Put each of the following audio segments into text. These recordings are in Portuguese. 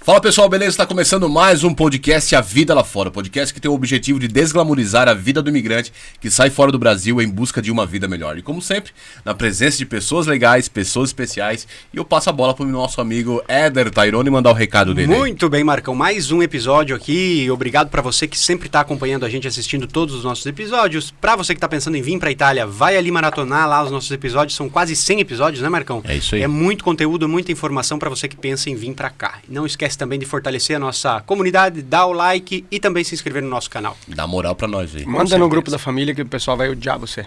Fala pessoal, beleza? Está começando mais um podcast A Vida Lá Fora. Podcast que tem o objetivo de desglamorizar a vida do imigrante que sai fora do Brasil em busca de uma vida melhor. E como sempre, na presença de pessoas legais, pessoas especiais. E eu passo a bola para o nosso amigo Éder Tairone mandar o recado dele. Muito bem, Marcão. Mais um episódio aqui. Obrigado para você que sempre está acompanhando a gente, assistindo todos os nossos episódios. Para você que está pensando em vir para a Itália, vai ali maratonar lá os nossos episódios. São quase 100 episódios, né, Marcão? É isso aí. É muito conteúdo, muita informação para você que pensa em vir para cá. Não esquece também de fortalecer a nossa comunidade, dar o like e também se inscrever no nosso canal. Dá moral pra nós aí. Manda no grupo da família que o pessoal vai odiar você.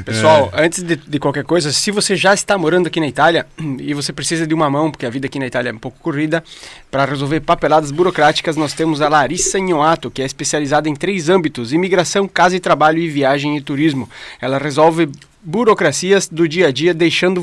Pessoal, antes de qualquer coisa, se você já está morando aqui na Itália e você precisa de uma mão, porque a vida aqui na Itália é um pouco corrida, para resolver papeladas burocráticas, nós temos a Larissa Ignoato, que é especializada em 3 âmbitos: imigração, casa e trabalho e viagem e turismo. Ela resolve burocracias do dia a dia, deixando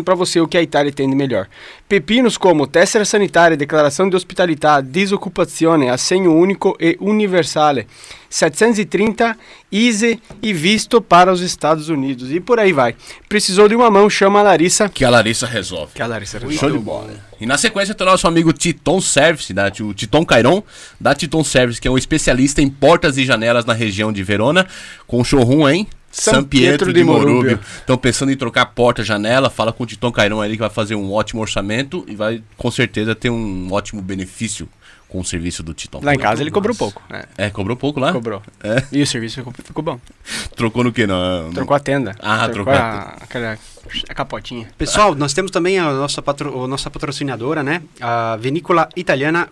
para você o que a Itália tem de melhor. Pepinos como tessera sanitária, declaração de hospitalità, disoccupazione, assegno único e universale, 730, ISE e visto para os Estados Unidos. E por aí vai. Precisou de uma mão, chama a Larissa. Que a Larissa resolve. Show de bola. E na sequência tem o nosso amigo Titon Service, o Titon Cairon, da Titon Service, que é um especialista em portas e janelas na região de Verona, com showroom em San Pietro de Morubio. Estão pensando em trocar porta, janela, fala com o Titon Cairon ali que vai fazer um ótimo orçamento e vai com certeza ter um ótimo benefício com o serviço do Titon. Lá em casa ele cobrou pouco. Cobrou pouco lá? Cobrou. É. E o serviço ficou bom. Trocou no que? Não? Trocou a tenda. Trocou a capotinha. Pessoal, nós temos também a nossa patrocinadora, né? A vinícola italiana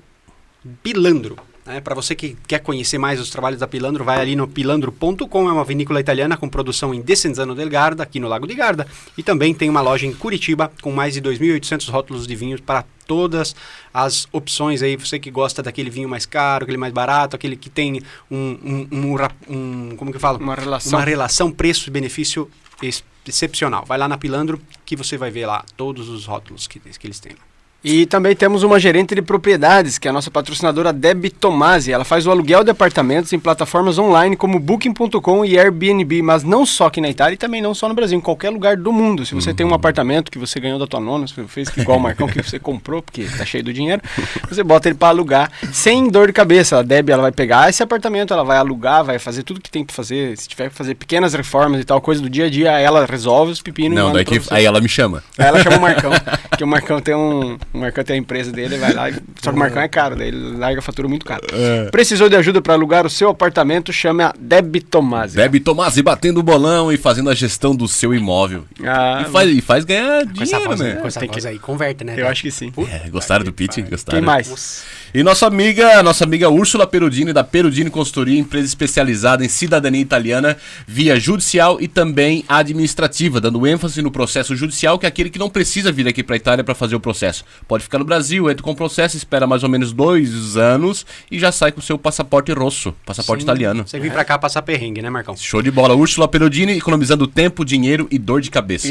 Pilandro. Para você que quer conhecer mais os trabalhos da Pilandro, vai ali no pilandro.com, é uma vinícola italiana com produção em Desenzano del Garda, aqui no Lago de Garda, e também tem uma loja em Curitiba com mais de 2.800 rótulos de vinhos para todas as opções aí, você que gosta daquele vinho mais caro, aquele mais barato, aquele que tem como que eu falo? Uma relação preço-benefício excepcional. Vai lá na Pilandro que você vai ver lá todos os rótulos que eles têm. E também temos uma gerente de propriedades, que é a nossa patrocinadora Debbie Tomasi. Ela faz o aluguel de apartamentos em plataformas online como Booking.com e Airbnb, mas não só aqui na Itália e também não só no Brasil, em qualquer lugar do mundo. Se você tem um apartamento que você ganhou da tua nona, você fez igual o Marcão que você comprou, porque tá cheio do dinheiro, você bota ele para alugar sem dor de cabeça. A Debbie, ela vai pegar esse apartamento, ela vai alugar, vai fazer tudo que tem para fazer. Se tiver que fazer pequenas reformas e tal, coisa do dia a dia, ela resolve os pepinos. Não, daí que aí ela me chama. Aí ela chama o Marcão, que o Marcão tem o Marcão tem a empresa dele, vai lá, só que o Marcão é caro, daí ele larga a fatura muito cara. Precisou de ajuda para alugar o seu apartamento, chame a Debbie Tomasi. Debbie Tomasi batendo o bolão e fazendo a gestão do seu imóvel. E faz ganhar dinheiro, né? Com essa voz aí, converte, né? Eu acho que sim. Gostaram do pitch? Gostaram? Quem mais? E nossa amiga Úrsula Perudini, da Perudini Consultoria, empresa especializada em cidadania italiana, via judicial e também administrativa, dando ênfase no processo judicial, que é aquele que não precisa vir aqui para a Itália para fazer o processo. Pode ficar no Brasil, entra com o processo, espera mais ou menos 2 anos e já sai com o seu passaporte rosso, passaporte italiano. Você vem pra cá passar perrengue, né, Marcão? Show de bola. Úrsula Perudini, economizando tempo, dinheiro e dor de cabeça.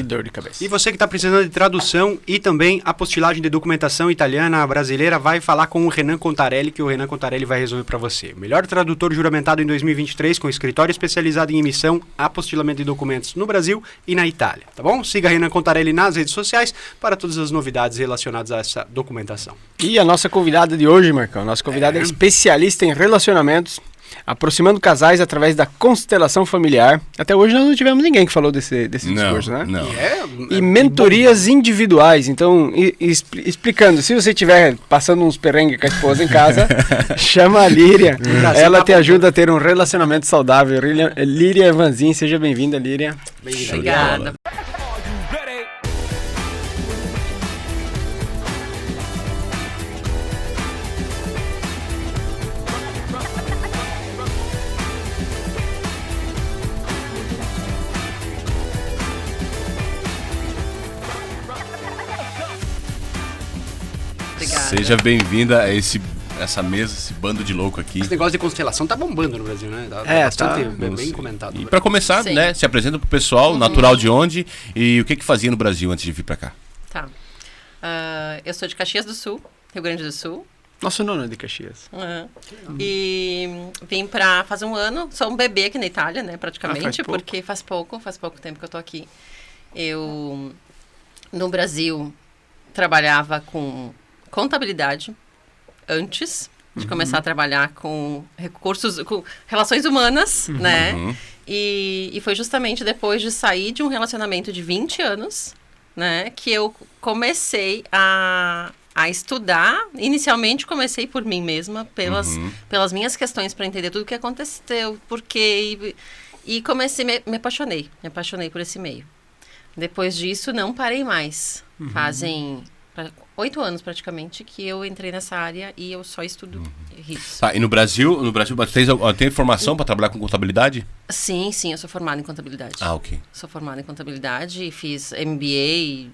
E você que tá precisando de tradução e também apostilagem de documentação italiana, brasileira, vai falar com o Renan Contarelli, que o Renan Contarelli vai resolver pra você. O melhor tradutor juramentado em 2023, com escritório especializado em emissão, apostilamento de documentos no Brasil e na Itália, tá bom? Siga Renan Contarelli nas redes sociais para todas as novidades relacionadas a essa documentação. E a nossa convidada de hoje, Marcão, nossa convidada é especialista em relacionamentos, aproximando casais através da constelação familiar. Até hoje nós não tivemos ninguém que falou desse discurso, né? Não. E mentorias individuais. Então, explicando, se você estiver passando uns perrengues com a esposa em casa, chama a Líria. Ela te ajuda a ter um relacionamento saudável. Líria Vanzin, seja bem-vinda, Líria. Obrigada. Seja bem-vinda a essa mesa, esse bando de louco aqui. Esse negócio de constelação tá bombando no Brasil, né? Bastante bem comentado. E pra começar, né, se apresenta pro pessoal, natural de onde e o que fazia no Brasil antes de vir pra cá. Tá. Eu sou de Caxias do Sul, Rio Grande do Sul. Nosso nono é de Caxias. E vim pra fazer um ano, sou um bebê aqui na Itália, né, praticamente, porque faz pouco tempo que eu tô aqui. Eu, no Brasil, trabalhava com contabilidade antes de começar a trabalhar com recursos, com relações humanas, né? E foi justamente depois de sair de um relacionamento de 20 anos, né, que eu comecei a estudar. Inicialmente comecei por mim mesma, pelas minhas questões, para entender tudo o que aconteceu, porquê, e comecei, me apaixonei por esse meio. Depois disso, não parei mais. Fazem 8 anos praticamente que eu entrei nessa área e eu só estudo isso. Tá, e no Brasil tem formação para trabalhar com contabilidade? Sim, eu sou formada em contabilidade. Ah, ok. Sou formada em contabilidade, fiz MBA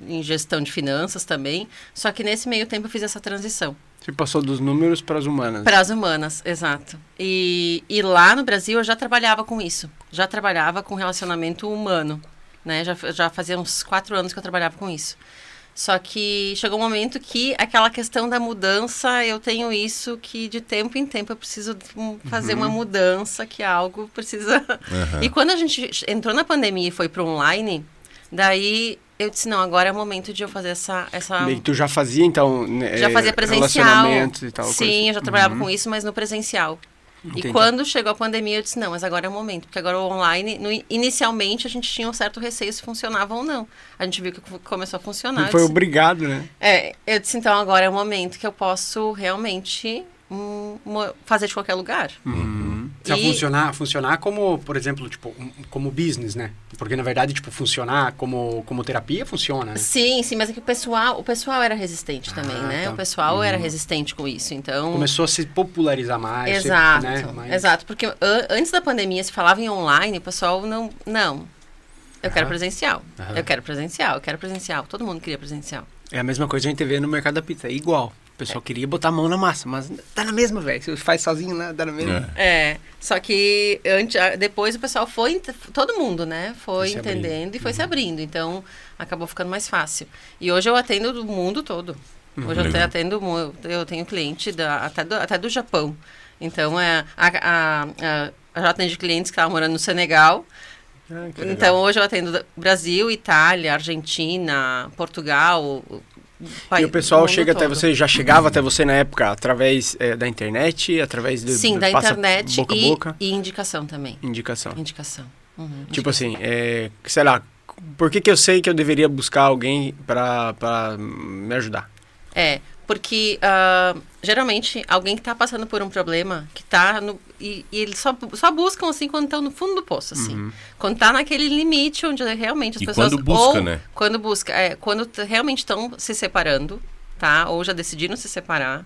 em gestão de finanças também, só que nesse meio tempo eu fiz essa transição. Você passou dos números para as humanas. Para as humanas, exato. E lá no Brasil eu já trabalhava com isso, já trabalhava com relacionamento humano, né? Já fazia uns 4 anos que eu trabalhava com isso. Só que chegou um momento que aquela questão da mudança, eu tenho isso que de tempo em tempo eu preciso fazer uma mudança, que algo precisa... E quando a gente entrou na pandemia e foi para online, daí eu disse, não, agora é o momento de eu fazer essa... E tu já fazia, então, já fazia presencial. Relacionamentos e tal? Sim, eu já trabalhava com isso, mas no presencial. Entendi. E quando chegou a pandemia, eu disse, não, mas agora é o momento. Porque agora o online, inicialmente, a gente tinha um certo receio se funcionava ou não. A gente viu que começou a funcionar. E foi obrigado, né? Eu disse, então, agora é o momento que eu posso realmente fazer de qualquer lugar. Funcionar como, por exemplo, tipo, como business, né? Porque, na verdade, tipo, funcionar como terapia funciona, né? Sim, mas é que o pessoal era resistente também, né? Tá. O pessoal era resistente com isso, então... Começou a se popularizar mais. Exato, né? Exato, porque antes da pandemia, se falava em online, o pessoal não. Eu quero presencial, eu quero presencial, todo mundo queria presencial. É a mesma coisa que a gente vê no mercado da pizza, é igual. O pessoal queria botar a mão na massa, mas dá na mesma, velho. Se faz sozinho, né? Dá na mesma. Só que depois o pessoal todo mundo, né? Foi entendendo e foi se abrindo. Então, acabou ficando mais fácil. E hoje eu atendo do mundo todo. Hoje eu tenho cliente até do Japão. Então, eu já atendi clientes que estavam morando no Senegal. Então, hoje eu atendo Brasil, Itália, Argentina, Portugal... E o pessoal chega até você, já chegava até você na época através da internet, através do... Sim, da internet boca a boca. E indicação também. Indicação. Indicação. Tipo assim, sei lá, por que eu sei que eu deveria buscar alguém para me ajudar? Porque geralmente alguém que está passando por um problema, que está e eles só buscam assim quando estão no fundo do poço, assim. Quando está naquele limite onde realmente as pessoas... quando busca, né? Quando busca, quando realmente estão se separando, tá? Ou já decidiram se separar.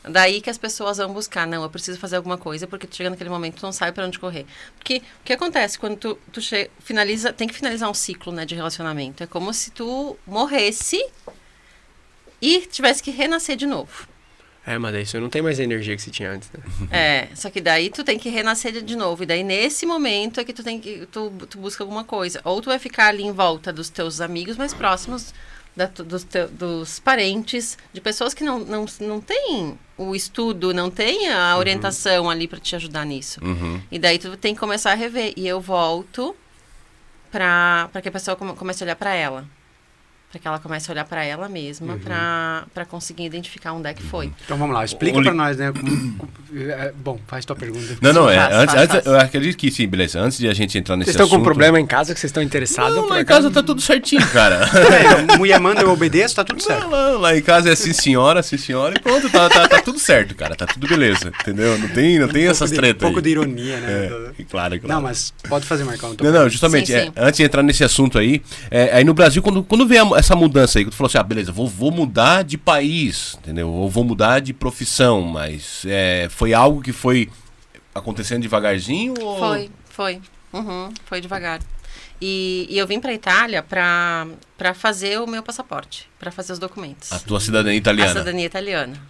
Daí que as pessoas vão buscar, não, eu preciso fazer alguma coisa, porque tu chega naquele momento, tu não sabe para onde correr. Porque o que acontece quando tu tem que finalizar um ciclo, né, de relacionamento? É como se tu morresse e tivesse que renascer de novo. Mas daí você não tem mais a energia que você tinha antes, né? Só que daí tu tem que renascer de novo. E daí nesse momento é que tu busca alguma coisa. Ou tu vai ficar ali em volta dos teus amigos mais próximos, dos parentes, de pessoas que não têm o estudo, não têm a orientação ali para te ajudar nisso. E daí tu tem que começar a rever. E eu volto para que a pessoa comece a olhar para ela. Para que ela comece a olhar para ela mesma, para conseguir identificar onde é que foi. Então vamos lá, explica para nós, né? Bom, faz tua pergunta. Antes, eu acredito que sim, beleza. Antes de a gente entrar nesse assunto... Vocês estão com um problema em casa que vocês estão interessados? Não, lá em casa tá tudo certinho, cara. Mulher manda, eu obedeço, tá tudo certo. Não, lá em casa é sim senhora, e pronto, tá tudo certo, cara. Tá tudo beleza, entendeu? Não tem essas tretas aí. Um pouco de ironia, né? Claro. Não, mas pode fazer, Marcão. Não, justamente, sim. Antes de entrar nesse assunto aí, aí no Brasil, quando vem essa mudança aí, que tu falou assim, beleza, vou mudar de país, entendeu? Ou vou mudar de profissão, mas foi algo que foi acontecendo devagarzinho? Ou... Foi. Foi devagar. E eu vim para a Itália para fazer o meu passaporte, para fazer os documentos. A tua cidadania italiana? A cidadania italiana.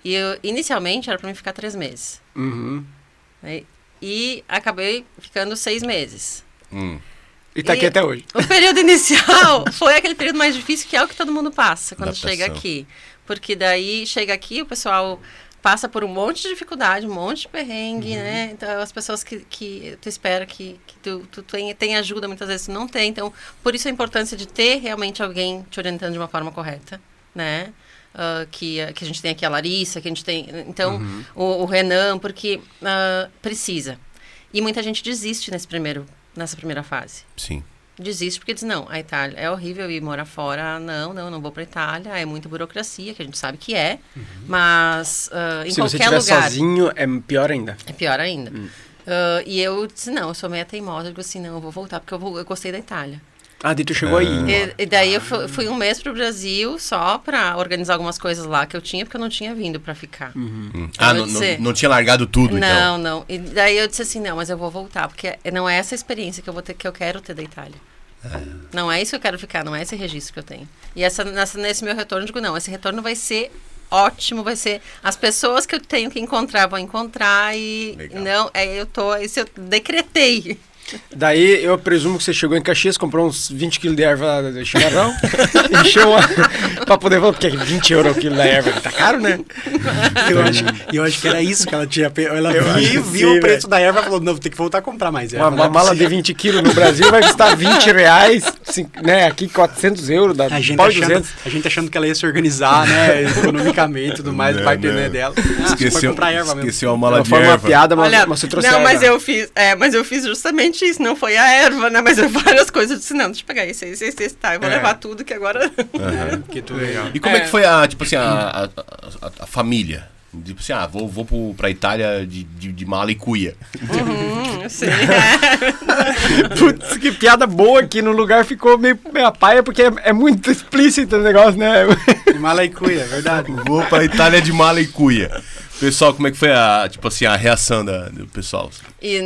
E inicialmente era para mim ficar 3 meses. E acabei ficando 6 meses. E tá aqui até hoje. O período inicial foi aquele período mais difícil, que é o que todo mundo passa quando chega aqui. Porque daí chega aqui, o pessoal passa por um monte de dificuldade, um monte de perrengue, né? Então, as pessoas que tu espera que tu tenha ajuda, muitas vezes tu não tem. Então, por isso a importância de ter realmente alguém te orientando de uma forma correta, né? Que a gente tem aqui a Larissa, que a gente tem... Então, o Renan, porque precisa. E muita gente desiste nessa primeira fase. Sim. Desiste porque diz, não, a Itália é horrível ir morar fora, não vou pra Itália, é muita burocracia, que a gente sabe que é, mas em Se qualquer você estiver lugar... sozinho, é pior ainda. É pior ainda. E eu disse, não, eu sou meio teimosa, eu digo assim, não, eu vou voltar, porque eu gostei da Itália. Ah, daí tu chegou aí. E daí eu fui um mês pro Brasil só pra organizar algumas coisas lá que eu tinha, porque eu não tinha vindo pra ficar. Não tinha largado tudo, então? Não. E daí eu disse assim, não, mas eu vou voltar, porque não é essa experiência que eu vou ter, que eu quero ter da Itália. Não é isso que eu quero ficar, não é esse registro que eu tenho. E nesse meu retorno, eu digo, não, esse retorno vai ser ótimo, vai ser... As pessoas que eu tenho que encontrar, vão encontrar e... Legal. Não, isso eu decretei. Daí eu presumo que você chegou em Caxias, comprou uns 20 kg de erva de chimarrão, encheu pra poder voltar, porque 20 € o quilo da erva, tá caro, né? Eu acho que era isso que ela tinha... Ela viu o preço da erva e falou, não, tem que voltar a comprar mais erva. Uma mala de 20 kg no Brasil vai custar R$20, né? Aqui 400 €, a gente achando que ela ia se organizar, né, economicamente e tudo mais, o pai dela. Esqueceu comprar erva mesmo. Esqueceu a mala de foi erva. uma piada, mas Olha, você trouxe não, erva. mas eu fiz justamente isso, não foi a erva, né, mas várias coisas. Eu disse, não, deixa eu pegar esse, tá, eu vou levar tudo que agora... Que tudo legal. E como é que foi a família? Tipo assim, vou pra Itália de mala e cuia. Sim. Putz, que piada boa aqui no lugar, ficou meio a paia, porque é muito explícito o negócio, né? Mala e cuia, é verdade. Vou pra Itália de mala e cuia. Pessoal, como é que foi a reação do pessoal? E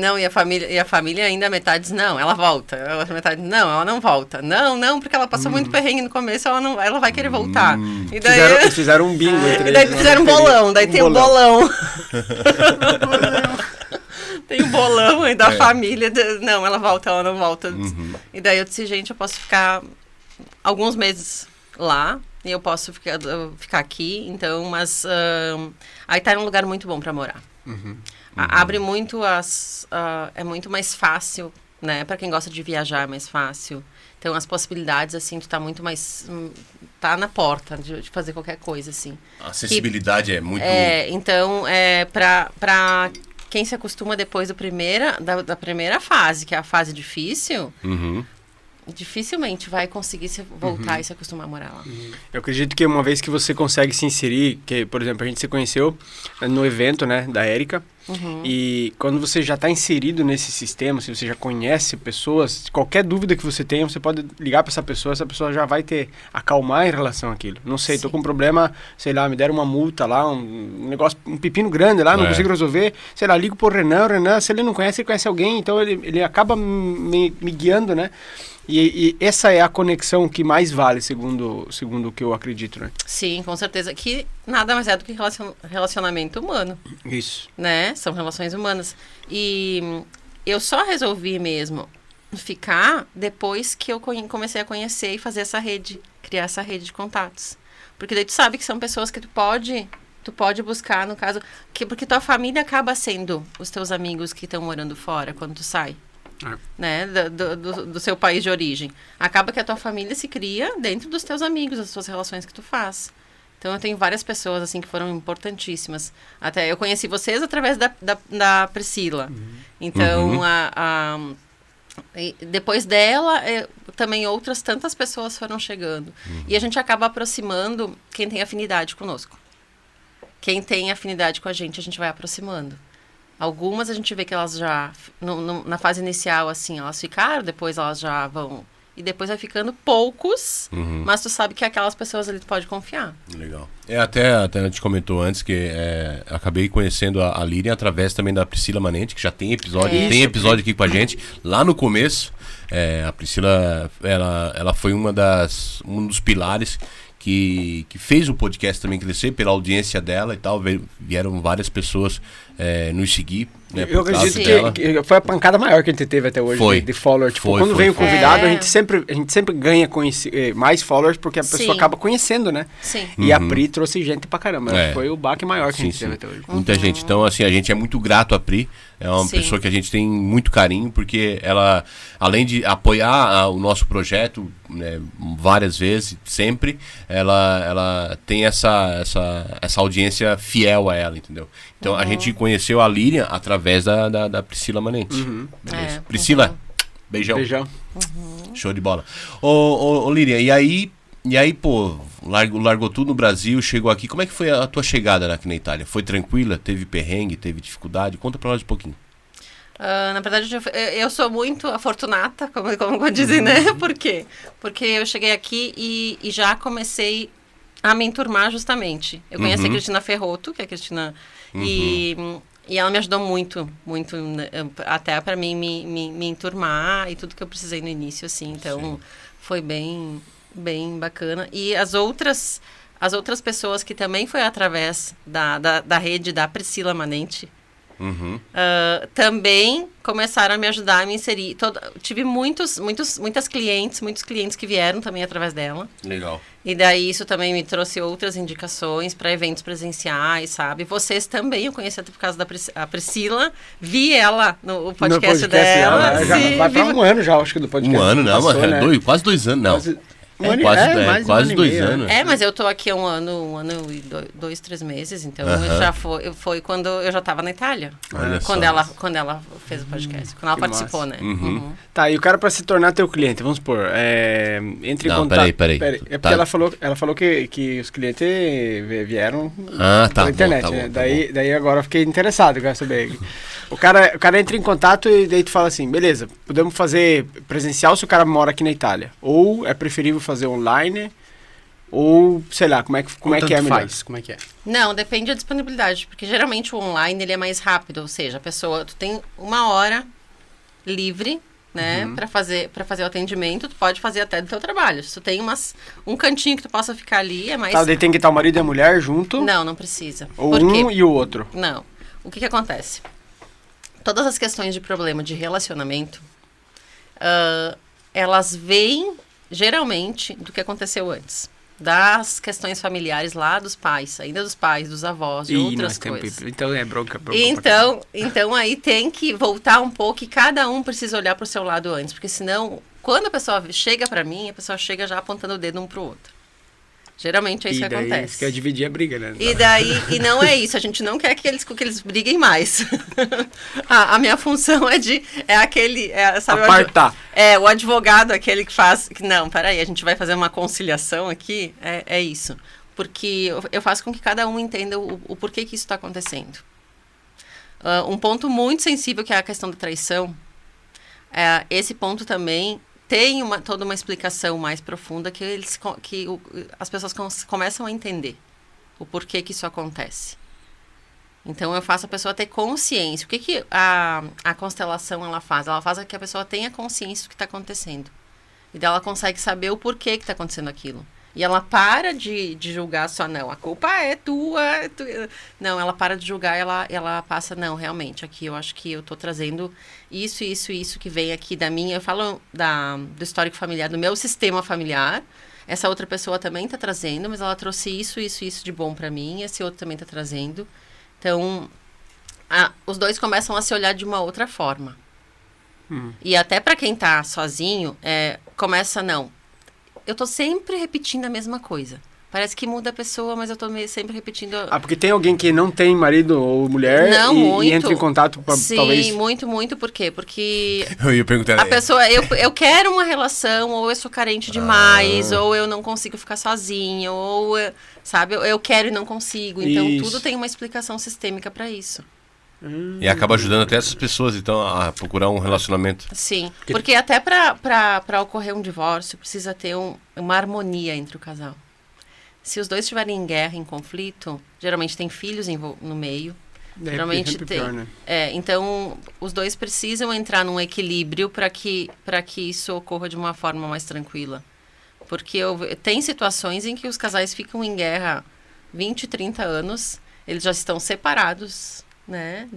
a família ainda, a metade diz, não, ela volta. A outra metade, não, ela não volta. Não, porque ela passou muito perrengue no começo, ela vai querer voltar. E daí, fizeram um bingo entre e daí eles. fizeram um bolão, daí tem um bolão. Tem um bolão aí da família, não, ela volta, ela não volta. E daí eu disse, gente, eu posso ficar alguns meses lá, e eu posso ficar aqui, então, mas a Itália é um lugar muito bom para morar. Abre muito é muito mais fácil, né? Para quem gosta de viajar é mais fácil. Então, as possibilidades, assim, tu tá muito mais... tá na porta de fazer qualquer coisa, assim. A acessibilidade é muito... Então, para quem se acostuma depois da primeira fase, que é a fase difícil... dificilmente vai conseguir voltar e se acostumar a morar lá. Eu acredito que uma vez que você consegue se inserir, que, por exemplo, a gente se conheceu no evento, né, da Érica, e quando você já está inserido nesse sistema, se você já conhece pessoas, qualquer dúvida que você tenha, você pode ligar para essa pessoa já vai acalmar em relação àquilo. Não sei, tô com um problema, sei lá, me deram uma multa lá, um negócio, um pepino grande lá, não consigo resolver, sei lá, ligo pro Renan, se ele não conhece, ele conhece alguém, então ele acaba me guiando, né? E essa é a conexão que mais vale, segundo o que eu acredito, né? Sim, com certeza. Que nada mais é do que relacionamento humano. Isso. Né? São relações humanas. E eu só resolvi mesmo ficar depois que eu comecei a conhecer e fazer essa rede, criar essa rede de contatos. Porque daí tu sabe que são pessoas que tu pode buscar, no caso... porque tua família acaba sendo os teus amigos que estão morando fora quando tu sai. Né, do seu país de origem. Acaba que a tua família se cria dentro dos teus amigos, das tuas relações que tu faz. Então eu tenho várias pessoas assim que foram importantíssimas. Até eu conheci vocês através da Priscila. Então depois dela também outras tantas pessoas foram chegando. E a gente acaba aproximando quem tem afinidade conosco. Quem tem afinidade com a gente vai aproximando. Algumas a gente vê que elas já, na fase inicial, assim, elas ficaram, depois elas já vão... E depois vai ficando poucos, mas tu sabe que aquelas pessoas ali tu pode confiar. Legal. Até a gente comentou antes que acabei conhecendo a Lilian através também da Priscila Manente, que já tem episódio aqui com a gente. Lá no começo, a Priscila, ela foi um dos pilares que fez o podcast também crescer pela audiência dela e tal. Vieram várias pessoas nos seguir né? Eu acredito que foi a pancada maior que a gente teve até hoje de follower. Tipo, quando vem o convidado, a gente sempre ganha mais followers porque a pessoa acaba conhecendo, né? Sim. E a Pri trouxe gente pra caramba. Foi o baque maior que a gente teve até hoje. Muita gente. Então, assim, a gente é muito grato a Pri. É uma pessoa que a gente tem muito carinho, porque ela, além de apoiar o nosso projeto, né, várias vezes, sempre, ela tem essa audiência fiel a ela, entendeu? Então, a gente conheceu a Líria através da Priscila Manente. Priscila, beijão. Show de bola. Ô Líria, e aí, pô, largou tudo no Brasil, chegou aqui. Como é que foi a tua chegada aqui na Itália? Foi tranquila? Teve perrengue? Teve dificuldade? Conta pra nós um pouquinho. Na verdade, eu sou muito afortunada, como dizem, né? Por quê? Porque eu cheguei aqui e já comecei a me enturmar justamente. Eu conheci a Cristina Ferrotto, que é a Cristina... E ela me ajudou muito, até para mim me enturmar e tudo que eu precisei no início, assim. Então, foi bem bacana. E as outras pessoas que também foi através da rede da Priscila Manente, também começaram a me ajudar a me inserir. Tive muitos clientes que vieram também através dela. Legal. E daí isso também me trouxe outras indicações para eventos presenciais, sabe? Vocês também eu conheci até por causa da Priscila. Vi ela no podcast dela. Já vai para um ano já, acho que do podcast. Um ano, não, passou, né? Quase 2 anos, não. Quase 2 anos. Mas eu tô aqui há um ano e 2, 3 meses, então foi quando eu já estava na Itália. Quando ela fez o podcast, quando ela participou, né? Tá, e o cara para se tornar teu cliente, vamos supor, entre em contato. Peraí. É porque ela falou que os clientes vieram pela internet, tá né? bom. Daí agora eu fiquei interessado, eu quero saber. O cara entra em contato e daí tu fala assim, beleza, podemos fazer presencial se o cara mora aqui na Itália. Ou é preferível fazer online, ou sei lá, como é que é melhor? Como é que é? Não, depende da disponibilidade, porque geralmente o online ele é mais rápido, ou seja, tu tem 1 hora livre, né, para fazer o atendimento, tu pode fazer até do teu trabalho. Se tu tem um cantinho que tu possa ficar ali, é mais... Tá, daí tem que estar o marido e a mulher junto? Não precisa. Ou um e o outro? Não. O que acontece? Todas as questões de problema de relacionamento, elas vêm, geralmente, do que aconteceu antes. Das questões familiares lá dos pais, ainda dos pais, dos avós, de outras coisas. Então é bronca. Então aí tem que voltar um pouco e cada um precisa olhar para o seu lado antes. Porque senão, quando a pessoa chega para mim, a pessoa chega já apontando o dedo um pro outro. Aqui isso que acontece. Quer dividir a briga, né? E não é isso, a gente não quer que eles briguem mais. A minha função sabe, apartar. O advogado, aquele que faz... Não, peraí, a gente vai fazer uma conciliação aqui, é isso. Porque eu faço com que cada um entenda o porquê que isso está acontecendo. Um ponto muito sensível, que é a questão da traição, esse ponto também... Tem toda uma explicação mais profunda que as pessoas começam a entender o porquê que isso acontece. Então, eu faço a pessoa ter consciência. O que a constelação ela faz? Ela faz que a pessoa tenha consciência do que está acontecendo. E daí ela consegue saber o porquê que está acontecendo aquilo. E ela para de julgar só, não, a culpa é tua. Não, ela para de julgar, ela passa, não, realmente, aqui eu acho que eu estou trazendo isso que vem aqui da minha... Eu falo do histórico familiar, do meu sistema familiar. Essa outra pessoa também está trazendo, mas ela trouxe isso de bom para mim. Esse outro também está trazendo. Então, os dois começam a se olhar de uma outra forma. E até para quem está sozinho, começa, não... Eu tô sempre repetindo a mesma coisa. Parece que muda a pessoa, mas eu tô sempre repetindo... porque tem alguém que não tem marido ou mulher e entra em contato pra, sim, talvez... Sim, muito. Por quê? Porque eu ia perguntar a pessoa... Eu quero uma relação, ou eu sou carente demais, ou eu não consigo ficar sozinha, ou... Sabe? Eu quero e não consigo. Então, tudo tem uma explicação sistêmica para isso. E acaba ajudando até essas pessoas, então, a procurar um relacionamento. Sim, porque até para ocorrer um divórcio, precisa ter uma harmonia entre o casal. Se os dois estiverem em guerra, em conflito, geralmente tem filhos no meio. Geralmente tem. Pior, né? Então, os dois precisam entrar num equilíbrio para que isso ocorra de uma forma mais tranquila. Porque tem situações em que os casais ficam em guerra 20, 30 anos, eles já estão separados. né?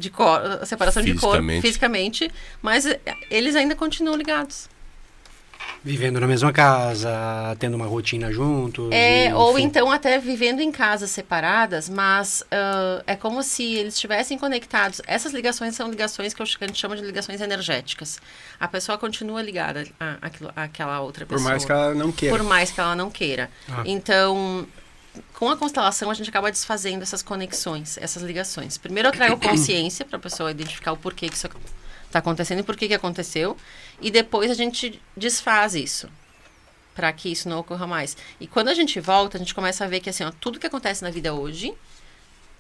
Separação de corpo, fisicamente, mas eles ainda continuam ligados. Vivendo na mesma casa, tendo uma rotina juntos. Ou então até vivendo em casas separadas, mas é como se eles estivessem conectados. Essas ligações são ligações que a gente chama de ligações energéticas. A pessoa continua ligada àquela outra pessoa. Por mais que ela não queira. Por mais que ela não queira. Então, com a constelação, a gente acaba desfazendo essas conexões, essas ligações. Primeiro eu trago consciência para a pessoa identificar o porquê que isso está acontecendo e por que aconteceu. E depois a gente desfaz isso, para que isso não ocorra mais. E quando a gente volta, a gente começa a ver que assim, tudo que acontece na vida hoje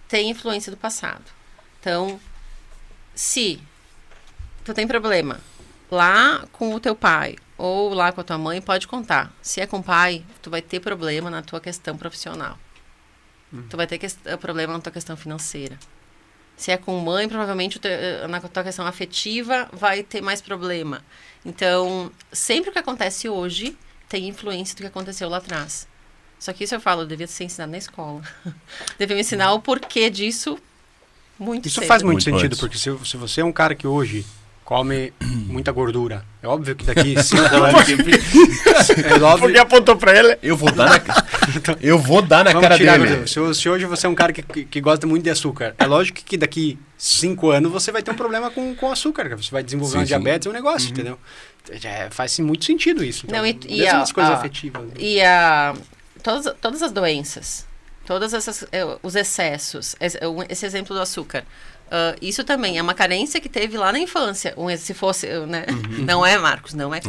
tem influência do passado. Então, se tu tem problema lá com o teu pai ou lá com a tua mãe, pode contar. Se é com o pai, tu vai ter problema na tua questão profissional. Tu vai ter problema na tua questão financeira. Se é com mãe, provavelmente na tua questão afetiva vai ter mais problema. Então, sempre o que acontece hoje tem influência do que aconteceu lá atrás. Só que isso eu falo, devia ser ensinado na escola. Devia me ensinar o porquê disso muito Isso cedo. faz muito sentido, porque se você é um cara que hoje come muita gordura, é óbvio que daqui 5 anos... Porque apontou pra ele. Eu vou dar na cara dele. Se hoje você é um cara que gosta muito de açúcar, é lógico que daqui 5 anos você vai ter um problema com açúcar, você vai desenvolver uma diabetes, um negócio, entendeu? Faz muito sentido isso. Então, mesmo as coisas afetivas. E todas as doenças, os excessos, esse exemplo do açúcar, isso também é uma carência que teve lá na infância. Se fosse, né? Não é, Marcos, não é.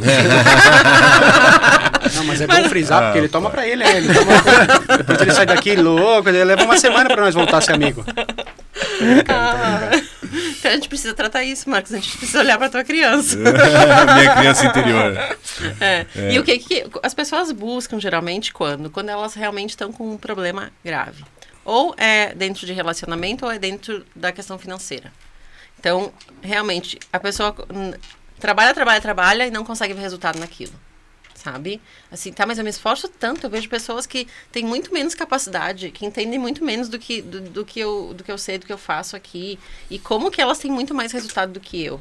Não, mas é bom frisar, porque ele toma pra ele, né? Depois ele sai daqui louco, ele leva uma semana pra nós voltar a ser amigo. Então a gente precisa tratar isso, Marcos. A gente precisa olhar pra tua criança. Minha criança interior. E o que as pessoas buscam geralmente quando elas realmente estão com um problema grave? Ou é dentro de relacionamento ou é dentro da questão financeira. Então, realmente, a pessoa trabalha e não consegue ver resultado naquilo. Sabe? Assim, mas eu me esforço tanto, eu vejo pessoas que têm muito menos capacidade, que entendem muito menos do que eu sei, do que eu faço aqui. E como que elas têm muito mais resultado do que eu.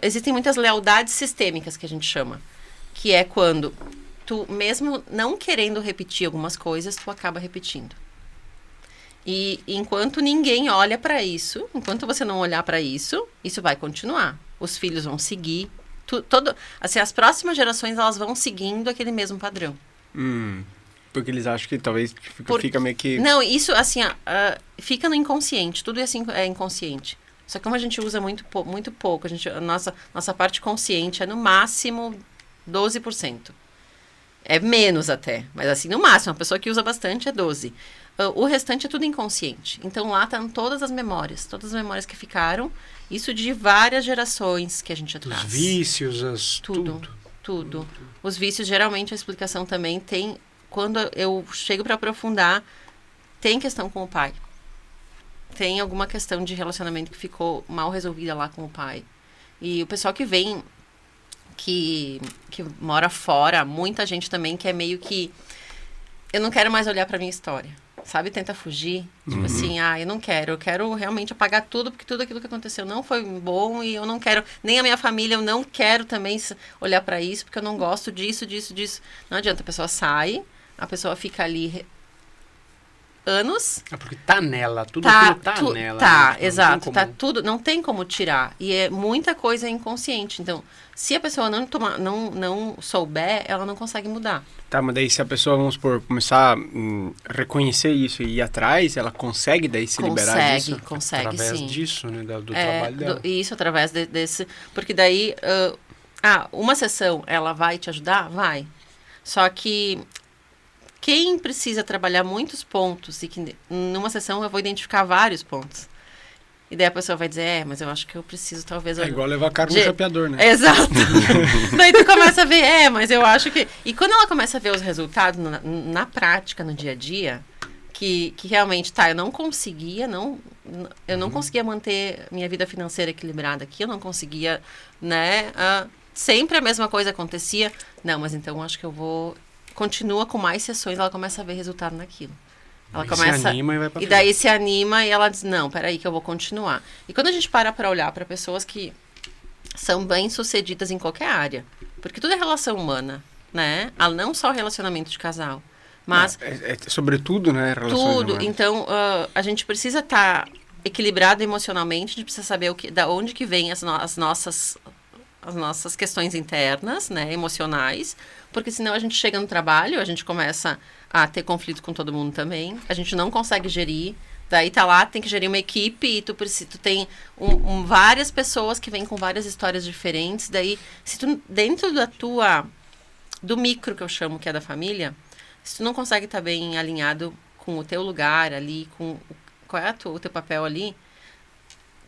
Existem muitas lealdades sistêmicas, que a gente chama. Que é quando tu, mesmo não querendo repetir algumas coisas, tu acaba repetindo. E enquanto ninguém olha para isso, enquanto você não olhar para isso, isso vai continuar. Os filhos vão seguir. Assim, as próximas gerações, elas vão seguindo aquele mesmo padrão. Porque eles acham que talvez fica meio que... Não, isso, assim, fica no inconsciente. Tudo assim é inconsciente. Só que como a gente usa muito pouco, a nossa parte consciente é no máximo 12%. É menos até, mas assim, no máximo, uma pessoa que usa bastante é 12%. O restante é tudo inconsciente. Então lá estão todas as memórias que ficaram. Isso de várias gerações que a gente traz. Os vícios, tudo. Os vícios, geralmente, a explicação também tem... Quando eu chego para aprofundar, tem questão com o pai. Tem alguma questão de relacionamento que ficou mal resolvida lá com o pai. E o pessoal que vem, que mora fora, muita gente também que é meio que... Eu não quero mais olhar para minha história. Sabe, tenta fugir. Tipo assim, eu não quero. Eu quero realmente apagar tudo, porque tudo aquilo que aconteceu não foi bom e eu não quero... Nem a minha família, eu não quero também olhar para isso, porque eu não gosto disso. Não adianta, a pessoa sai, a pessoa fica ali anos. Porque tá nela, aquilo tá nela. Tá, né? Exato. Tá tudo, não tem como tirar. E é muita coisa inconsciente. Então, se a pessoa não souber, ela não consegue mudar. Tá, mas daí se a pessoa, vamos supor, começar a reconhecer isso e ir atrás, ela consegue daí se liberar disso? Consegue, através sim. Disso, né? Do trabalho dela. Isso, através desse... Porque daí, uma sessão, ela vai te ajudar? Vai. Só que quem precisa trabalhar muitos pontos e que numa sessão eu vou identificar vários pontos. E daí a pessoa vai dizer, mas eu acho que eu preciso talvez... É igual levar carro no chapeador, né? Exato. Daí tu começa a ver, mas eu acho que... E quando ela começa a ver os resultados na prática, no dia a dia, que realmente, eu não conseguia, eu não conseguia manter minha vida financeira equilibrada aqui, eu não conseguia, né? Sempre a mesma coisa acontecia. Não, mas então eu acho que eu vou... Continua com mais sessões, ela começa a ver resultado naquilo. Ela E começa... se anima e vai pra E frente. daí se anima e ela diz, não, peraí que eu vou continuar. E quando a gente para olhar para pessoas que são bem-sucedidas em qualquer área, porque tudo é relação humana, né? Não só relacionamento de casal, mas Sobretudo, né? Relações tudo. humanas. Então, a gente precisa estar equilibrado emocionalmente, a gente precisa saber da onde que vem as nossas questões internas, né, emocionais, porque senão a gente chega no trabalho, a gente começa a ter conflito com todo mundo também, a gente não consegue gerir, daí tá lá, tem que gerir uma equipe e tu tem várias pessoas que vêm com várias histórias diferentes, daí se tu, dentro do micro que eu chamo, que é da família, se tu não consegue estar bem alinhado com o teu lugar ali, qual é o teu papel ali,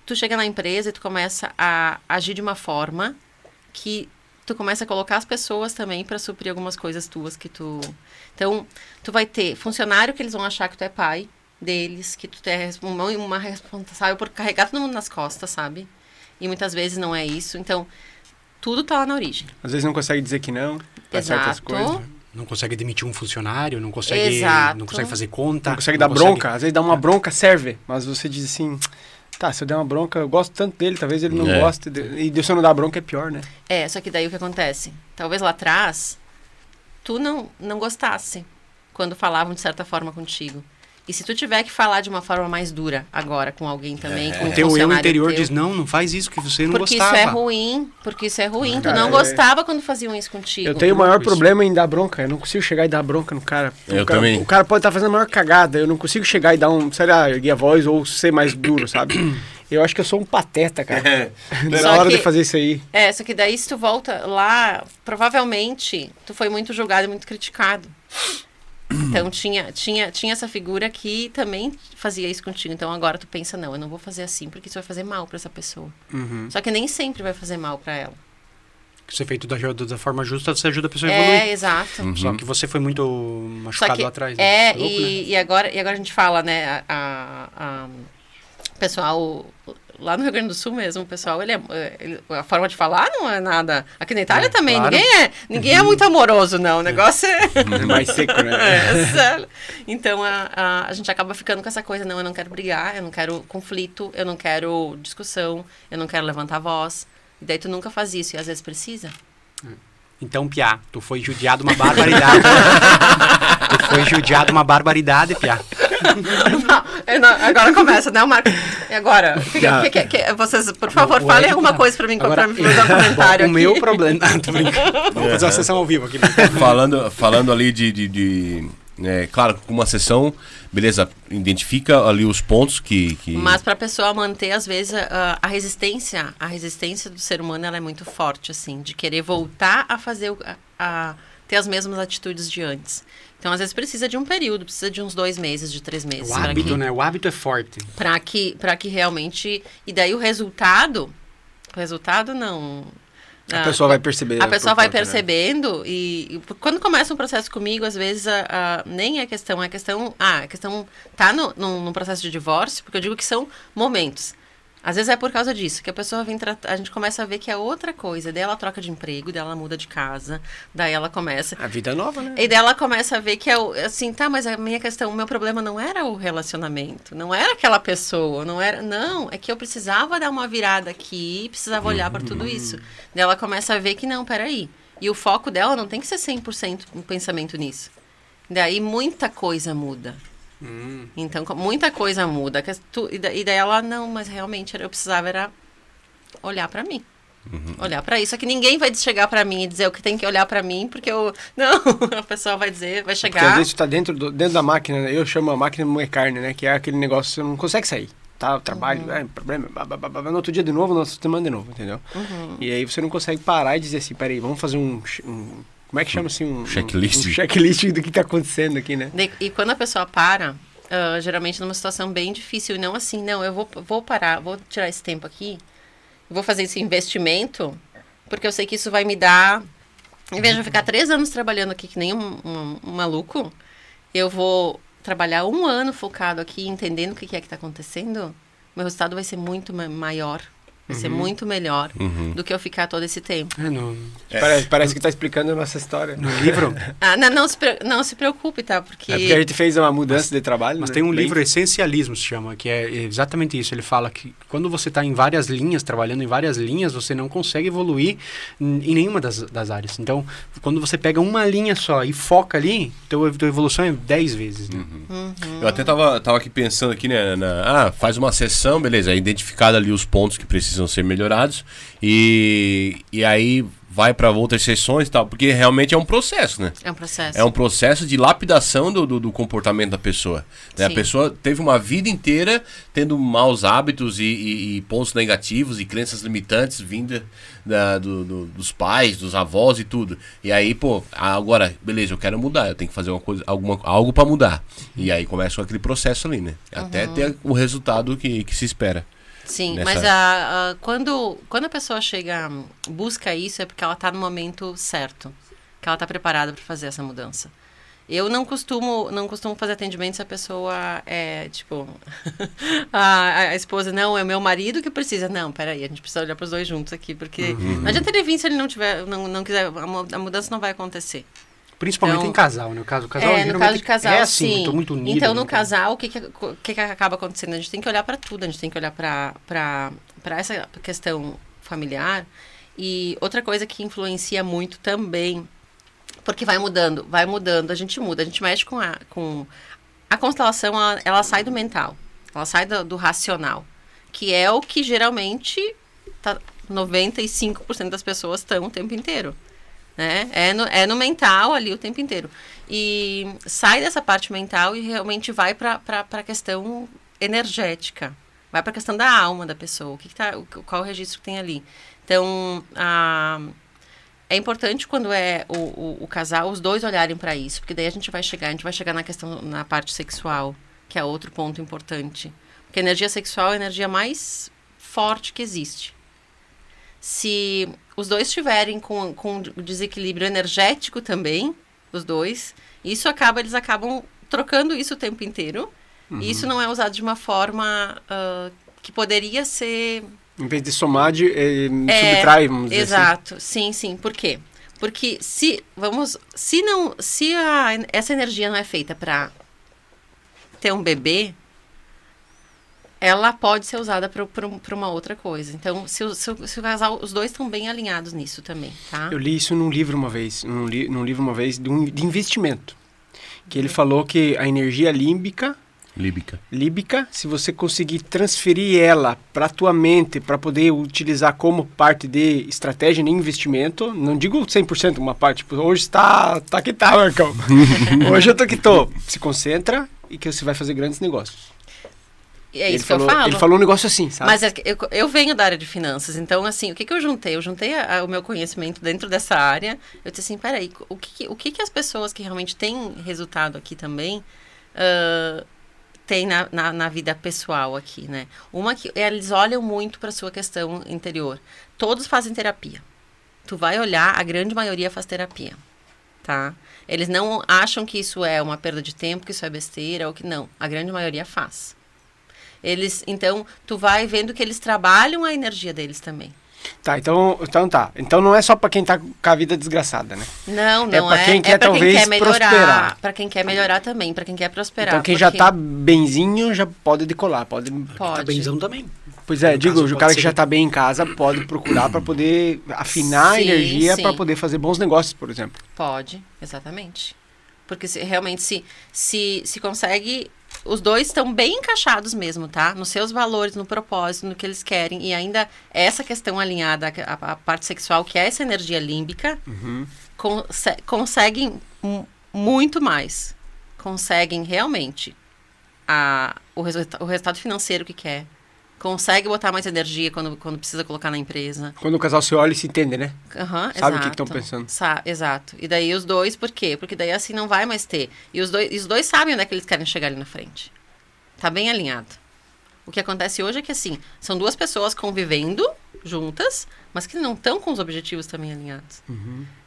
tu chega na empresa e tu começa a agir de uma forma que tu começa a colocar as pessoas também para suprir algumas coisas tuas que tu... Então, tu vai ter funcionário que eles vão achar que tu é pai deles, que tu é uma responsável por carregar todo mundo nas costas, sabe? E muitas vezes não é isso. Então, tudo tá lá na origem. Às vezes não consegue dizer que não para certas coisas. Não consegue demitir um funcionário, não consegue fazer conta. Não consegue dar bronca. Às vezes dar uma bronca serve, mas você diz assim... Tá, se eu der uma bronca, eu gosto tanto dele, talvez ele não goste. E se eu não dar bronca é pior, né? Só que daí o que acontece? Talvez lá atrás, tu não gostasse quando falavam de certa forma contigo. E se tu tiver que falar de uma forma mais dura agora com alguém também, com um teu eu funcionário interior teu, diz, não faz isso, que você não porque gostava. Porque isso é ruim. Cara, Tu não gostava quando faziam isso contigo. Eu tenho o maior problema em dar bronca. Eu não consigo chegar e dar bronca no cara. Também. O cara pode estar fazendo a maior cagada. Eu não consigo chegar e dar sei lá, erguer a voz ou ser mais duro, sabe? Eu acho que eu sou um pateta, cara. Na hora de fazer isso aí. Só que daí se tu volta lá, provavelmente tu foi muito julgado e muito criticado. Então tinha essa figura que também fazia isso contigo. Então agora tu pensa, não, eu não vou fazer assim porque isso vai fazer mal pra essa pessoa. Só que nem sempre vai fazer mal pra ela. Se você feito da forma justa, você ajuda a pessoa a evoluir. Exato. Só que você foi muito machucado lá atrás. Né? E agora a gente fala, né, pessoal lá no Rio Grande do Sul mesmo, o pessoal, a forma de falar não é nada. Aqui na Itália também, claro. Ninguém é muito amoroso, não. O negócio é mais seco, né? Sério. Então a gente acaba ficando com essa coisa, não, eu não quero brigar, eu não quero conflito, eu não quero discussão, eu não quero levantar a voz. E daí tu nunca faz isso, e às vezes precisa. Então, Piá, tu foi judiado uma barbaridade. Tu foi judiado uma barbaridade, Piá. Agora começa, né, Marco? E agora? Vocês, por favor, falem alguma coisa pra mim, pra me fazer um comentário aqui. O meu problema... Tô brincando. Vamos fazer uma sessão ao vivo aqui. Falando ali claro, com uma sessão, beleza, identifica ali os pontos que... Mas para a pessoa manter, às vezes, a resistência do ser humano, ela é muito forte, assim, de querer voltar a fazer, ter as mesmas atitudes de antes. Então, às vezes, precisa de um período, precisa de uns 2 meses, de 3 meses. O hábito, né? O hábito é forte. Para que realmente... E daí o resultado não... A pessoa vai perceber. A pessoa vai percebendo e quando começa um processo comigo, às vezes nem é questão, a questão tá no processo de divórcio, porque eu digo que são momentos. Às vezes é por causa disso, que a pessoa a gente começa a ver que é outra coisa. Daí ela troca de emprego, daí ela muda de casa, daí ela começa... A vida é nova, né? E daí ela começa a ver que é assim, tá, mas a minha questão, o meu problema não era o relacionamento, não era aquela pessoa, não, é que eu precisava dar uma virada aqui, precisava olhar para tudo isso. Daí ela começa a ver que não, peraí. E o foco dela não tem que ser 100% um pensamento nisso. Daí muita coisa muda. Então, muita coisa muda. E daí ela, não, mas realmente eu precisava olhar pra mim. Olhar pra isso. Só que ninguém vai chegar pra mim e dizer o que tem que olhar pra mim, porque não, a pessoa vai dizer, vai chegar... Porque às vezes tu tá dentro da máquina, né? Eu chamo a máquina de moer carne, né? Que é aquele negócio que você não consegue sair. Tá, o trabalho, problema, no outro dia de novo, na outra semana de novo, entendeu? E aí você não consegue parar e dizer assim, peraí, vamos fazer como é que chama assim? Um checklist do que tá acontecendo aqui, né? E quando a pessoa para, geralmente numa situação bem difícil, e não assim, não, eu vou parar, vou tirar esse tempo aqui, vou fazer esse investimento, porque eu sei que isso vai me dar... Em vez de eu ficar 3 anos trabalhando aqui que nem um maluco, eu vou trabalhar 1 ano focado aqui, entendendo o que é que está acontecendo, meu resultado vai ser muito maior, Vai ser muito melhor do que eu ficar todo esse tempo. Parece que está explicando a nossa história. No livro... Não se preocupe, tá? Porque a gente fez uma mudança de trabalho. Mas tem um livro, Essencialismo, se chama, que é exatamente isso. Ele fala que quando você está em várias linhas, trabalhando em várias linhas, você não consegue evoluir em nenhuma das áreas. Então, quando você pega uma linha só e foca ali, tua evolução é 10 vezes. Né? Eu até tava aqui pensando aqui, né? Faz uma sessão, beleza, é identificado ali os pontos que precisam ser melhorados e aí vai para outras sessões e tal, porque realmente é um processo, né? É um processo. É um processo de lapidação do comportamento da pessoa. Né? A pessoa teve uma vida inteira tendo maus hábitos e pontos negativos e crenças limitantes vindas dos pais, dos avós e tudo. E aí, agora, beleza, eu quero mudar, eu tenho que fazer algo para mudar. E aí começa aquele processo ali, né? Até ter o resultado que se espera. Sim, mas quando a pessoa busca isso, é porque ela está no momento certo, que ela está preparada para fazer essa mudança. Eu não costumo fazer atendimento se a pessoa é, tipo, a esposa, não, é o meu marido que precisa. Não, peraí, a gente precisa olhar para os dois juntos aqui, porque não adianta ele vir se ele não quiser, a mudança não vai acontecer. Principalmente em casal, né? O casal no caso de casal, é assim, sim. Muito unido. Então, no casal, o que acaba acontecendo? A gente tem que olhar para tudo, a gente tem que olhar para essa questão familiar. E outra coisa que influencia muito também, porque vai mudando, a gente muda, a gente mexe com a constelação, ela sai do mental, ela sai do racional, que é o que geralmente 95% das pessoas estão o tempo inteiro. Né? É no mental ali o tempo inteiro. E sai dessa parte mental e realmente vai para a questão energética. Vai para a questão da alma da pessoa. Qual o registro que tem ali. Então, é importante quando é o casal, os dois olharem para isso. Porque daí a gente vai chegar na parte sexual, que é outro ponto importante. Porque a energia sexual é a energia mais forte que existe. Se os dois estiverem com desequilíbrio energético também, os dois, eles acabam trocando isso o tempo inteiro. E isso não é usado de uma forma que poderia ser... Em vez de somar, subtrai, vamos dizer assim. Exato, sim. Por quê? Porque essa energia não é feita para ter um bebê, ela pode ser usada para uma outra coisa. Então, se o casal, os dois estão bem alinhados nisso também, tá? Eu li isso num livro uma vez, de investimento. Que ele falou que a energia límbica, se você conseguir transferir ela para a tua mente, para poder utilizar como parte de estratégia de investimento, não digo 100%, uma parte, tipo, hoje tá que tá, Marcão. Hoje eu tô que tô. Se concentra e que você vai fazer grandes negócios. É isso que eu falo. Ele falou um negócio assim, sabe? Mas eu venho da área de finanças, então, assim, o que eu juntei? Eu juntei o meu conhecimento dentro dessa área. Eu disse assim, peraí, o que as pessoas que realmente têm resultado aqui também têm na vida pessoal aqui, né? Uma que eles olham muito para sua questão interior. Todos fazem terapia. Tu vai olhar, a grande maioria faz terapia, tá? Eles não acham que isso é uma perda de tempo, que isso é besteira, ou que não. A grande maioria faz. Então, tu vai vendo que eles trabalham a energia deles também. Tá, então tá. Então não é só pra quem tá com a vida desgraçada, né? Não é. Pra quem quer talvez prosperar. Pra quem quer melhorar também, pra quem quer prosperar. Então quem já tá benzinho já pode decolar, pode. Tá benzão também. Pois é, o cara que já tá bem em casa pode procurar pra poder afinar a energia pra poder fazer bons negócios, por exemplo. Pode, exatamente. Porque realmente se consegue... Os dois estão bem encaixados mesmo, tá? Nos seus valores, no propósito, no que eles querem. E ainda essa questão alinhada à parte sexual, que é essa energia límbica, conseguem muito mais. Conseguem realmente o resultado financeiro que quer. Consegue botar mais energia quando precisa colocar na empresa. Quando o casal se olha e se entende, né? Sabe o que estão pensando. Exato. E daí os dois, por quê? Porque daí assim não vai mais ter. E os dois sabem onde é que eles querem chegar ali na frente. Tá bem alinhado. O que acontece hoje é que assim, são duas pessoas convivendo juntas, mas que não estão com os objetivos também alinhados.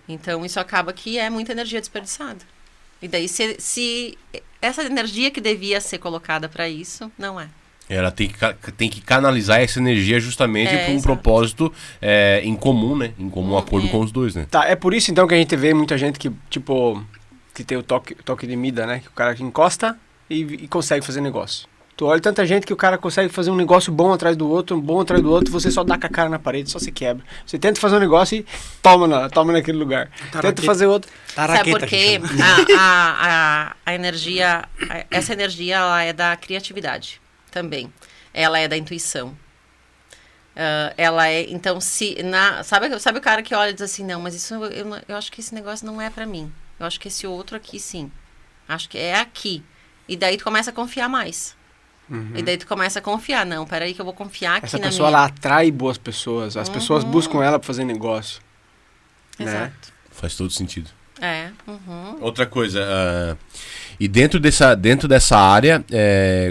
Então isso acaba que é muita energia desperdiçada. E daí se essa energia que devia ser colocada para isso, não é. Ela tem que canalizar essa energia justamente para um exato. propósito em comum, né? Em comum acordo com os dois, né? Tá, é por isso então que a gente vê muita gente que, tipo, que tem o toque de mida, né? Que o cara que encosta e consegue fazer negócio. Tu olha tanta gente que o cara consegue fazer um negócio bom atrás do outro, você só dá com a cara na parede, só se quebra. Você tenta fazer um negócio e toma naquele lugar. Tenta fazer outro. Sabe por quê? A energia, essa energia, ela é da criatividade também. Ela é da intuição. Ela é, então, sabe o cara que olha e diz assim, não, mas isso, eu acho que esse negócio não é pra mim. Eu acho que esse outro aqui, sim. Acho que é aqui. E daí tu começa a confiar mais. E daí tu começa a confiar. Não, peraí que eu vou confiar aqui essa na pessoa, minha. ela atrai boas pessoas. As pessoas buscam ela pra fazer negócio. Né? Exato. Faz todo sentido. Outra coisa, e dentro dessa área,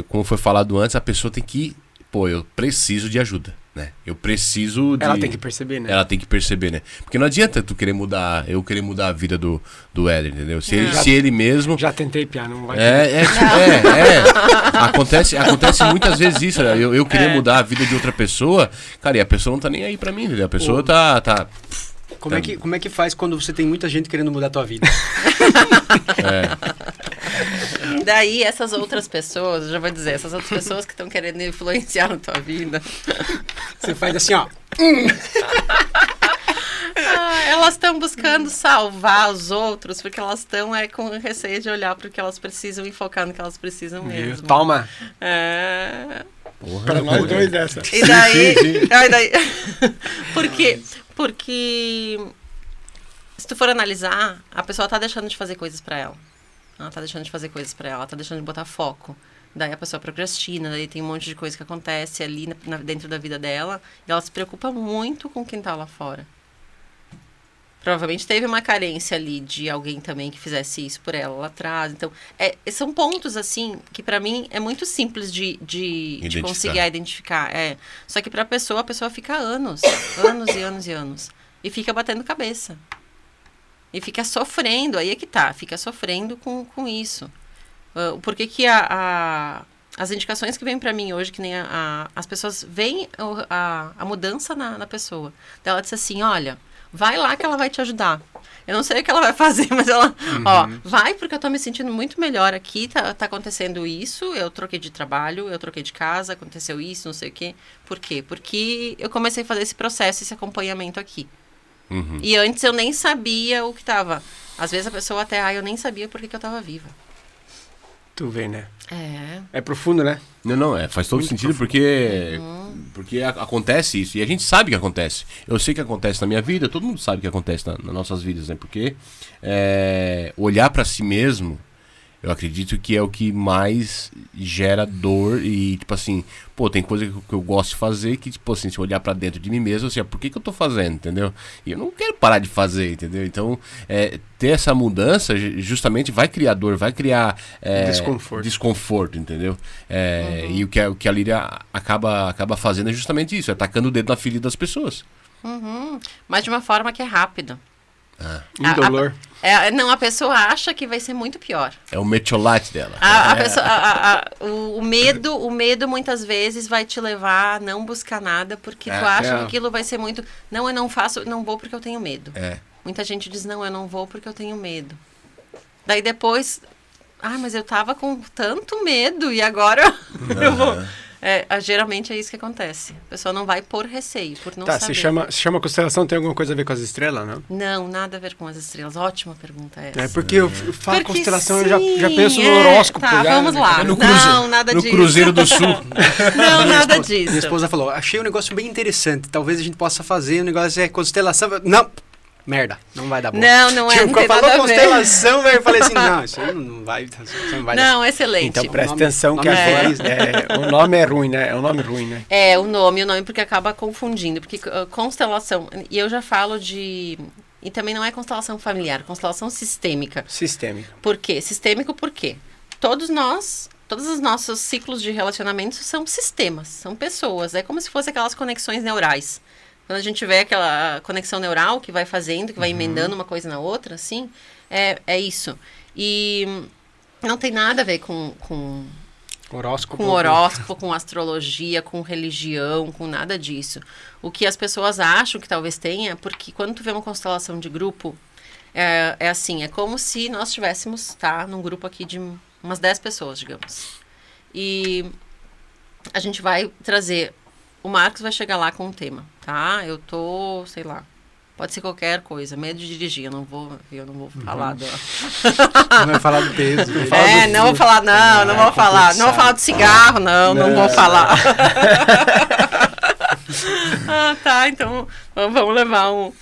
como foi falado antes, a pessoa tem que, eu preciso de ajuda, né? Eu preciso de... Ela tem que perceber, né? Ela tem que perceber, né? Porque não adianta eu querer mudar a vida do Éder, entendeu? Se ele mesmo... Já tentei, Pia, não vai... Acontece muitas vezes isso, né? Eu querer mudar a vida de outra pessoa, cara, e a pessoa não tá nem aí pra mim, entendeu? A pessoa tá... Como é que faz quando você tem muita gente querendo mudar a tua vida? Daí, essas outras pessoas, eu já vou dizer, essas outras pessoas que estão querendo influenciar na tua vida. Você faz assim, ó. Elas estão buscando salvar os outros, porque elas estão com receio de olhar para o que elas precisam e focar no que elas precisam mesmo. Toma! Porra, pra nós dois dessa. E daí... Sim. daí porque se tu for analisar, a pessoa tá deixando de fazer coisas pra ela. Ela tá deixando de fazer coisas pra ela, tá deixando de botar foco. Daí a pessoa procrastina, daí tem um monte de coisa que acontece ali dentro da vida dela. E ela se preocupa muito com quem tá lá fora. Provavelmente teve uma carência ali de alguém também que fizesse isso por ela lá atrás. Então, são pontos, assim, que pra mim é muito simples de conseguir identificar. Só que pra pessoa, a pessoa fica anos e anos e anos. E fica batendo cabeça. E fica sofrendo, aí é que tá, fica sofrendo com isso. Por que as indicações que vêm pra mim hoje, que nem as pessoas veem a mudança na pessoa. Então, ela disse assim, olha... Vai lá que ela vai te ajudar. Eu não sei o que ela vai fazer, mas ela... vai porque eu tô me sentindo muito melhor aqui. Tá acontecendo isso. Eu troquei de trabalho, eu troquei de casa. Aconteceu isso, não sei o quê. Por quê? Porque eu comecei a fazer esse processo, esse acompanhamento aqui. E antes eu nem sabia o que tava. Às vezes a pessoa até... eu nem sabia por que eu tava viva. Tu vê, né? É profundo, né? Não, faz todo sentido porque acontece isso. E a gente sabe que acontece. Eu sei que acontece na minha vida, todo mundo sabe que acontece nas nossas vidas, né? Porque olhar pra si mesmo, eu acredito que é o que mais gera dor e, tipo assim, tem coisa que eu gosto de fazer que, tipo assim, se eu olhar pra dentro de mim mesmo, assim, por que eu tô fazendo, entendeu? E eu não quero parar de fazer, entendeu? Então, ter essa mudança justamente vai criar dor, vai criar desconforto, entendeu? E o que a Líria acaba fazendo é justamente isso, tacando o dedo na ferida das pessoas. Mas de uma forma que é rápida. Indolor. A pessoa acha que vai ser muito pior. É o metiolate dela. O medo muitas vezes vai te levar a não buscar nada porque tu acha que aquilo vai ser muito... Não, eu não faço, não vou porque eu tenho medo. Muita gente diz, não, eu não vou porque eu tenho medo. Daí depois, mas eu tava com tanto medo e agora eu vou... geralmente é isso que acontece. A pessoa não vai por receio, por não saber. Se chama constelação, tem alguma coisa a ver com as estrelas, não? Não, nada a ver com as estrelas. Ótima pergunta essa. Porque eu falo constelação, eu já penso no horóscopo. Vamos lá. Não, nada disso. No Cruzeiro do Sul. Não, nada disso. Minha esposa falou, achei um negócio bem interessante, talvez a gente possa fazer, o negócio é constelação. Não! Merda, não vai dar bom. Não é. Quando falou constelação, eu falei assim, não, isso aí não vai dar. Não, excelente. Então presta atenção que agora o nome é ruim, né? É um nome ruim, né? O nome porque acaba confundindo. Porque constelação, e eu já falo de... E também não é constelação familiar, constelação sistêmica. Por quê? Sistêmico por quê? Todos os nossos ciclos de relacionamento são sistemas, são pessoas. É como se fossem aquelas conexões neurais. Quando a gente vê aquela conexão neural que vai fazendo, que vai emendando uma coisa na outra, assim, é isso. E não tem nada a ver com Horóscopo. Com horóscopo, com astrologia, com religião, com nada disso. O que as pessoas acham que talvez tenha, porque quando tu vê uma constelação de grupo, é assim, é como se nós estivéssemos, num grupo aqui de umas 10 pessoas, digamos. E a gente vai trazer, o Marcos vai chegar lá com um tema, tá? Eu tô, sei lá, pode ser qualquer coisa, medo de dirigir, eu não vou falar do... Não vai falar do peso. Não vou falar, não vou falar. Não vou falar do cigarro, não vou falar. Tá, então vamos levar um...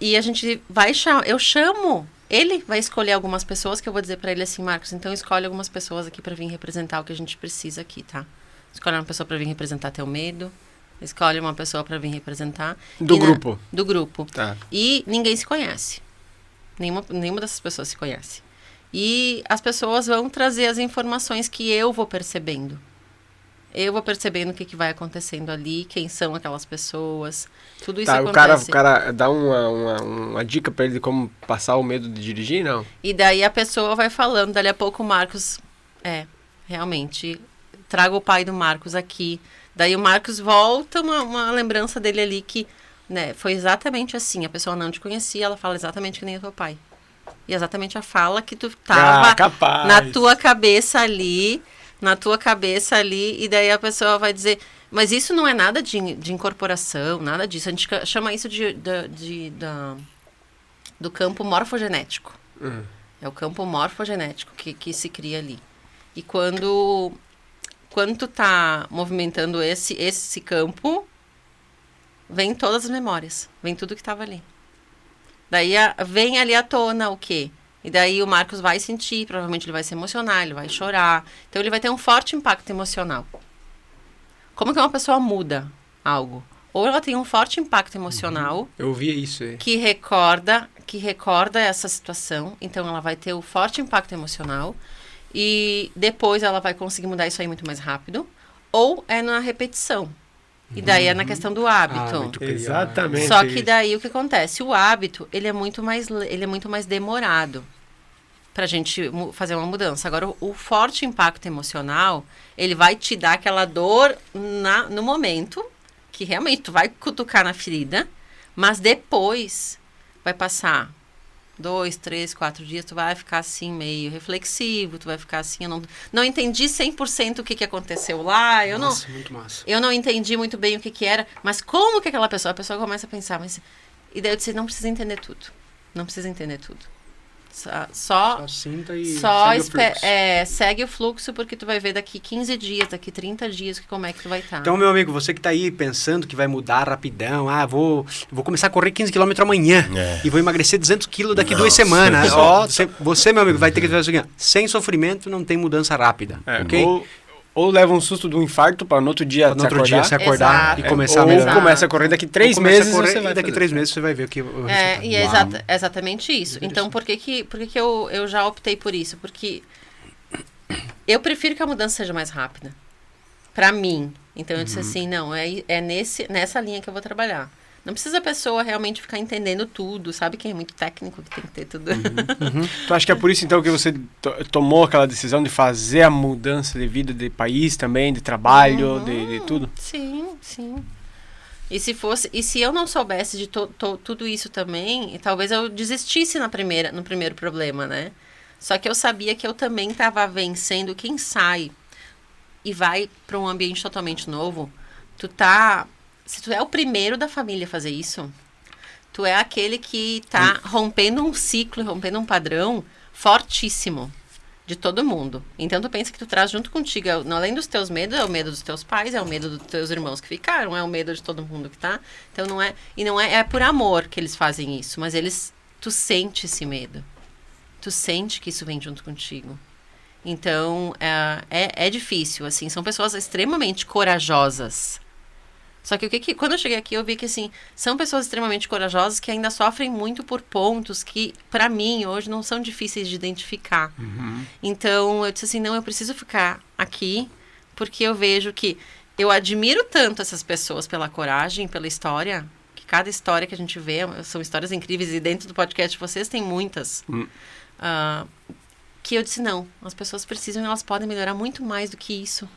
e a gente vai chamar, eu chamo, ele vai escolher algumas pessoas que eu vou dizer pra ele assim, Marcos, então escolhe algumas pessoas aqui pra vir representar o que a gente precisa aqui, tá? Escolhe uma pessoa pra vir representar teu medo. Escolhe uma pessoa para vir representar. Do grupo. Do grupo. Tá. E ninguém se conhece. Nenhuma dessas pessoas se conhece. E as pessoas vão trazer as informações que eu vou percebendo. Eu vou percebendo o que vai acontecendo ali, quem são aquelas pessoas. Tudo isso acontece. O cara dá uma dica para ele de como passar o medo de dirigir, não? E daí a pessoa vai falando, dali a pouco o Marcos... realmente, traga o pai do Marcos aqui. Daí o Marcos volta uma lembrança dele ali que, né, foi exatamente assim. A pessoa não te conhecia, ela fala exatamente que nem o teu pai. E exatamente a fala que tu tava na tua cabeça ali, e daí a pessoa vai dizer, mas isso não é nada de incorporação, nada disso. A gente chama isso do campo morfogenético. É o campo morfogenético que se cria ali. E quando tu tá movimentando esse campo, vem todas as memórias, vem tudo que tava ali. Daí vem ali à tona o quê? E daí o Marcos vai sentir, provavelmente ele vai se emocionar, ele vai chorar. Então ele vai ter um forte impacto emocional. Como que uma pessoa muda algo? Ou ela tem um forte impacto emocional. Eu ouvi isso. Que recorda essa situação. Então ela vai ter o forte impacto emocional. E depois ela vai conseguir mudar isso aí muito mais rápido. Ou é na repetição. E daí é na questão do hábito. Exatamente. Só que daí o que acontece? O hábito, ele é muito mais demorado pra gente fazer uma mudança. Agora, o forte impacto emocional, ele vai te dar aquela dor no momento, que realmente tu vai cutucar na ferida, mas depois vai passar 2, 3, 4 dias, tu vai ficar assim meio reflexivo, tu vai ficar assim, eu não entendi 100% o que aconteceu lá, muito massa. Eu não entendi muito bem o que era, mas como que a pessoa começa a pensar, e daí eu disse, não precisa entender tudo, só sinta e segue o fluxo, porque tu vai ver daqui 15 dias, daqui 30 dias, como é que tu vai estar. Então, meu amigo, você que tá aí pensando que vai mudar rapidão, vou começar a correr 15 km amanhã e vou emagrecer 200 kg daqui 2 semanas. Você, meu amigo, vai ter que fazer o seguinte, sem sofrimento não tem mudança rápida, ok? Ou leva um susto do infarto para no outro dia se acordar e começar a melhorar. Ou começa a correr daqui 3 meses você vai daqui 3 meses você vai ver o que é exatamente isso. Então, por que eu já optei por isso? Porque eu prefiro que a mudança seja mais rápida. Pra mim. Então, eu disse assim, não, nessa linha que eu vou trabalhar. Não precisa a pessoa realmente ficar entendendo tudo, sabe? Quem é muito técnico que tem que ter tudo. Tu acha que é por isso, então, que você tomou aquela decisão de fazer a mudança de vida, de país também, de trabalho, de tudo? Sim. E se eu não soubesse de tudo isso também, talvez eu desistisse no primeiro problema, né? Só que eu sabia que eu também estava vencendo. Quem sai e vai para um ambiente totalmente novo, se tu é o primeiro da família a fazer isso, tu é aquele que tá rompendo um ciclo, rompendo um padrão fortíssimo de todo mundo. Então tu pensa que tu traz junto contigo, além dos teus medos, é o medo dos teus pais, é o medo dos teus irmãos que ficaram, é o medo de todo mundo que tá. Então é por amor que eles fazem isso, mas tu sente esse medo. Tu sente que isso vem junto contigo. Então é difícil, assim, são pessoas extremamente corajosas. Só que quando eu cheguei aqui, eu vi que, assim, são pessoas extremamente corajosas que ainda sofrem muito por pontos que, pra mim, hoje não são difíceis de identificar. Então, eu disse assim, não, eu preciso ficar aqui, porque eu vejo que eu admiro tanto essas pessoas pela coragem, pela história, que cada história que a gente vê são histórias incríveis, e dentro do podcast de vocês tem muitas. que eu disse, não, as pessoas precisam, elas podem melhorar muito mais do que isso.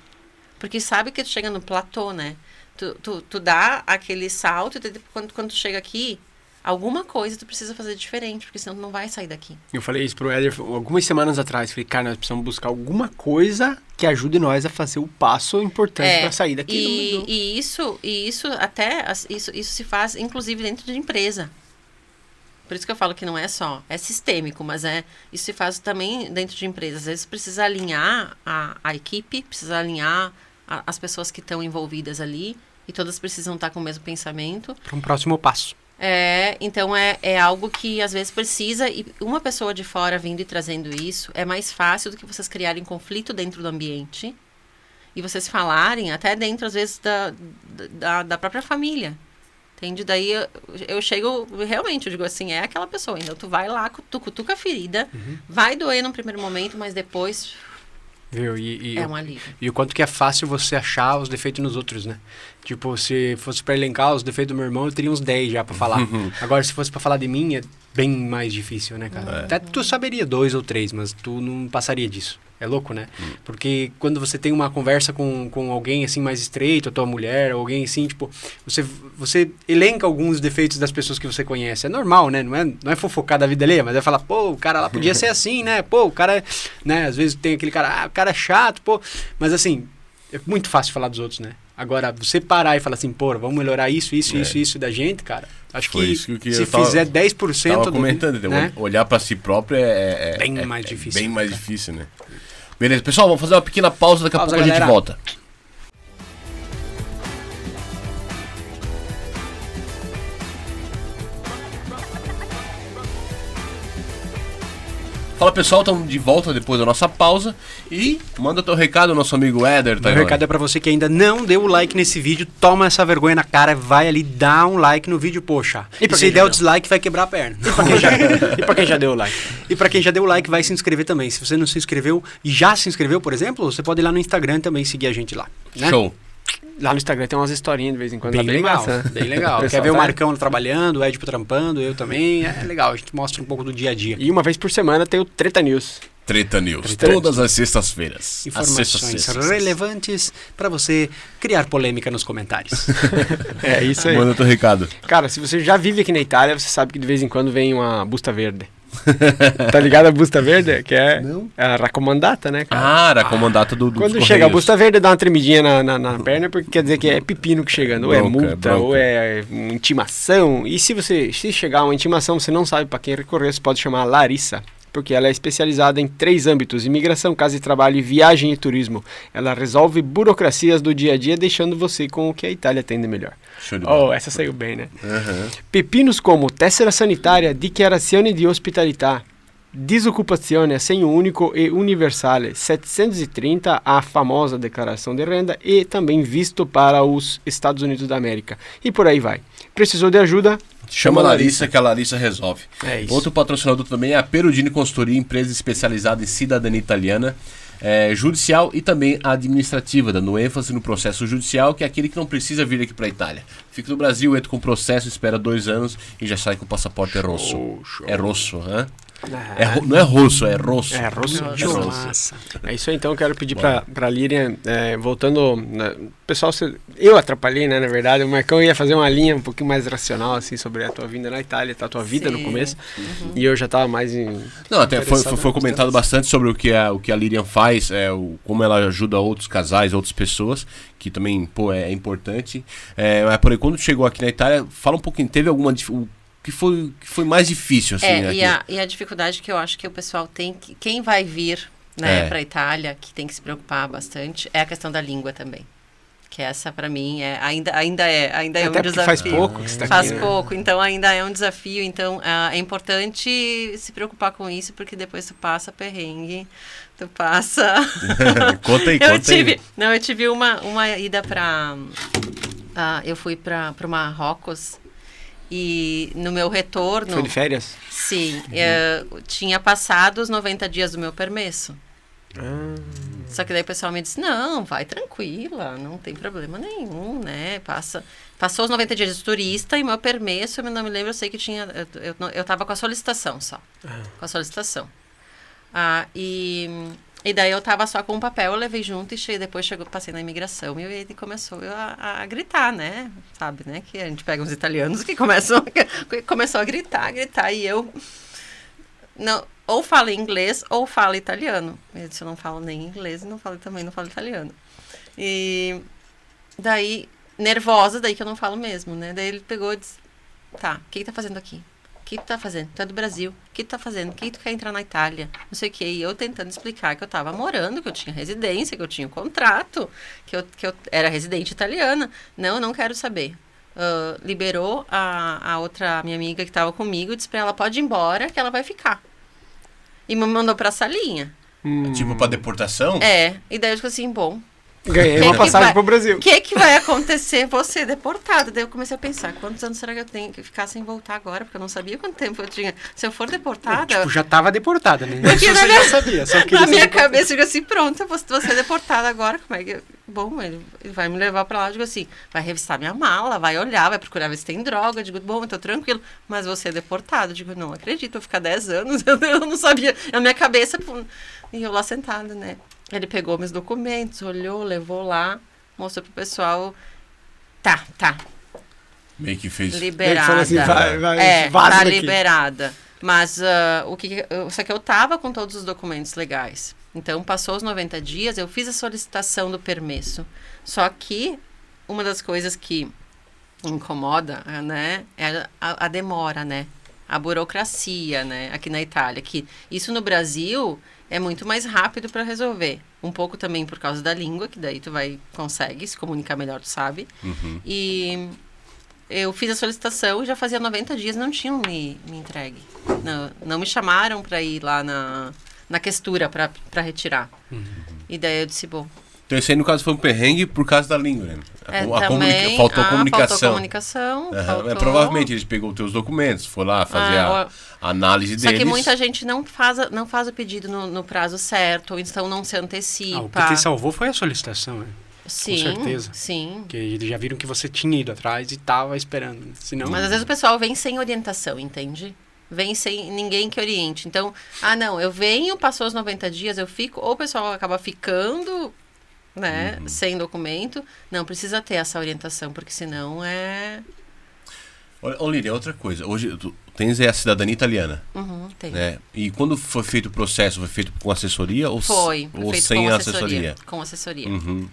Porque sabe que tu chega no platô, né? Tu dá aquele salto e quando tu chega aqui, alguma coisa tu precisa fazer diferente, porque senão tu não vai sair daqui. Eu falei isso pro Éder algumas semanas atrás. Falei, cara, nós precisamos buscar alguma coisa que ajude nós a fazer o passo importante para sair daqui. Isso se faz, inclusive, dentro de empresa. Por isso que eu falo que não é só, é sistêmico, mas isso se faz também dentro de empresas. Às vezes precisa alinhar a equipe, precisa alinhar as pessoas que estão envolvidas ali, e todas precisam estar com o mesmo pensamento. Para um próximo passo. Então é algo que às vezes precisa, e uma pessoa de fora vindo e trazendo isso, é mais fácil do que vocês criarem conflito dentro do ambiente, e vocês falarem até dentro, às vezes, da própria família. Entende? Daí eu chego, realmente, eu digo assim, é aquela pessoa. Então tu vai lá, tu cutuca a ferida, vai doer num primeiro momento, mas depois Viu? é um alívio. E o quanto que é fácil você achar os defeitos nos outros, né? Tipo, se fosse pra elencar os defeitos do meu irmão, eu teria uns 10 já pra falar. Agora, se fosse pra falar de mim, é bem mais difícil, né, cara? Até tu saberia 2 ou 3, mas tu não passaria disso. É louco, né? Porque quando você tem uma conversa com alguém, assim, mais estreito, a tua mulher, ou alguém assim, tipo, você elenca alguns defeitos das pessoas que você conhece. É normal, né? Não é fofocar da vida alheia, mas é falar, pô, o cara lá podia ser assim, né? Pô, o cara, né? Às vezes tem aquele cara, o cara é chato, pô. Mas assim, é muito fácil falar dos outros, né? Agora, você parar e falar assim, pô, vamos melhorar isso da gente, cara. Acho que se fizer 10% tava comentando, né? Olhar pra si próprio é bem mais difícil. Bem mais difícil, né? Beleza, pessoal, vamos fazer uma pequena pausa, daqui a pouco a gente volta. Fala pessoal, estamos de volta depois da nossa pausa e manda teu recado ao nosso amigo Éder. Meu recado é pra você que ainda não deu o like nesse vídeo, toma essa vergonha na cara, vai ali, dá um like no vídeo, poxa. E se der o dislike, vai quebrar a perna. E pra quem já deu o like? E pra quem já deu o like, vai se inscrever também. Se você não se inscreveu e já se inscreveu, por exemplo, você pode ir lá no Instagram também seguir a gente lá. Né? Show. Lá no Instagram tem umas historinhas de vez em quando. Bem legal, massa, né? Bem legal. Quer ver o Marcão trabalhando, o Ed trampando, eu também. É legal, a gente mostra um pouco do dia a dia. E uma vez por semana tem o Treta News. Treta News, todas as sextas-feiras. Informações relevantes para você criar polêmica nos comentários. É isso aí. Manda teu recado. Cara, se você já vive aqui na Itália, você sabe que de vez em quando vem uma busta verde. Tá ligado a busta verde? Que é a raccomandata, né, cara? Ah, a raccomandata do Quando chega a busta verde, dá uma tremidinha na perna, porque quer dizer que é pepino que chegando. Ou é multa, ou é intimação. E se chegar uma intimação, você não sabe para quem recorrer, você pode chamar a Larissa. Porque ela é especializada em 3 âmbitos: imigração, casa e trabalho, viagem e turismo. Ela resolve burocracias do dia a dia, deixando você com o que a Itália tem de melhor. Essa saiu bem, né? Pepinos como tessera sanitária, dichiarazione di ospitalità, disoccupazione, assegno único e universale, 730, a famosa declaração de renda, e também visto para os Estados Unidos da América. E por aí vai. Precisou de ajuda? Chama a Larissa, que a Larissa resolve. É isso. Outro patrocinador também é a Perudini Consultoria, empresa especializada em cidadania italiana, judicial e também administrativa, dando ênfase no processo judicial, que é aquele que não precisa vir aqui para a Itália. Fica no Brasil, entra com o processo, espera 2 anos e já sai com o passaporte rosso. É rosso, né? Não é rosso, é rosso. É rosso de massa. É isso aí, então eu quero pedir pra Líria, voltando, pessoal, eu atrapalhei, né, na verdade, o Marcão ia fazer uma linha um pouquinho mais racional, assim, sobre a tua vinda na Itália, a tua vida no começo, e eu já tava mais Não, até foi comentado bastante sobre o que a Líria faz, como ela ajuda outros casais, outras pessoas, que também, é importante. Mas, porém, quando chegou aqui na Itália, fala um pouquinho, teve alguma que foi mais difícil, assim, e a dificuldade que eu acho que o pessoal tem, quem vai vir, né, para a Itália, que tem que se preocupar bastante, é a questão da língua também. Que essa, para mim, ainda é um desafio. Faz pouco que você tá faz aqui, pouco, então ainda é um desafio. Então, é importante se preocupar com isso, porque depois tu passa perrengue, tu passa... Conta aí. Eu tive uma ida para... eu fui para o Marrocos. E no meu retorno... Foi de férias? Sim. Tinha passado os 90 dias do meu permesso. Só que daí o pessoal me disse, não, vai tranquila, não tem problema nenhum, né? Passou os 90 dias de turista e meu permesso, eu não me lembro, eu sei que tinha... Eu tava com a solicitação só. Com a solicitação. E daí eu tava só com um papel, eu levei junto e depois passei na imigração e ele começou a gritar, né? Sabe, né? Que a gente pega uns italianos que começou a gritar, e eu não, ou falo inglês ou falo italiano. Eu disse, eu não falo nem inglês e também não falo italiano. E daí, nervosa, daí que eu não falo mesmo, né? Daí ele pegou e disse, tá, o que tá fazendo aqui? O que tu tá fazendo? Tu é do Brasil. O que tu tá fazendo? O que tu quer entrar na Itália? Não sei o quê. E eu tentando explicar que eu tava morando, que eu tinha residência, que eu tinha um contrato, que eu era residente italiana. Não, eu não quero saber. Liberou a outra minha amiga que tava comigo, disse pra ela, pode ir embora, que ela vai ficar. E me mandou pra salinha. Tipo, pra deportação? E daí eu disse assim, bom... Ganhei uma passagem pro Brasil. O que vai acontecer? Vou ser deportada. Daí eu comecei a pensar, quantos anos será que eu tenho que ficar sem voltar agora? Porque eu não sabia quanto tempo eu tinha. Se eu for deportada... Tipo, já tava deportada, né? Porque Isso você já sabia. Só na minha cabeça, eu digo assim, pronto, eu vou ser deportada agora. Como é que... Bom, ele vai me levar pra lá. Eu digo assim, vai revistar minha mala, vai olhar, vai procurar ver se tem droga. Eu digo, bom, eu tô tranquilo. Mas vou ser deportada. Eu digo, não acredito, vou ficar 10 anos. Eu não sabia. Na minha cabeça... E eu lá sentada, né? Ele pegou meus documentos, olhou, levou lá... Mostrou pro pessoal, tá. Meio que fez... Liberada. Assim, tá liberada. Mas, só que eu tava com todos os documentos legais. Então, passou os 90 dias, eu fiz a solicitação do permesso. Só que, uma das coisas que incomoda, né, é a demora, né? A burocracia, né, aqui na Itália. Que isso no Brasil... é muito mais rápido para resolver. Um pouco também por causa da língua, que daí tu consegue se comunicar melhor, tu sabe. Uhum. E eu fiz a solicitação e já fazia 90 dias não tinham me entregue. Não me chamaram para ir lá na questura para retirar. Uhum. E daí eu disse, bom... Então esse aí, no caso, foi um perrengue por causa da língua, né? Faltou comunicação. Faltou comunicação. Faltou... provavelmente eles pegou os teus documentos, foi lá fazer a análise deles. Só que muita gente não faz o pedido no prazo certo, ou então não se antecipa. O que te salvou foi a solicitação, né? Sim, com certeza. Sim. Porque eles já viram que você tinha ido atrás e estava esperando. Senão... Mas às vezes o pessoal vem sem orientação, entende? Vem sem ninguém que oriente. Então, não, eu venho, passou os 90 dias, eu fico, ou o pessoal acaba ficando... né, sem documento, não precisa ter essa orientação, porque senão é... Ô Lídia, outra coisa, hoje tu tens a cidadania italiana, tem. Né? E quando foi feito o processo, foi feito com assessoria ou feito sem com assessoria? Com assessoria.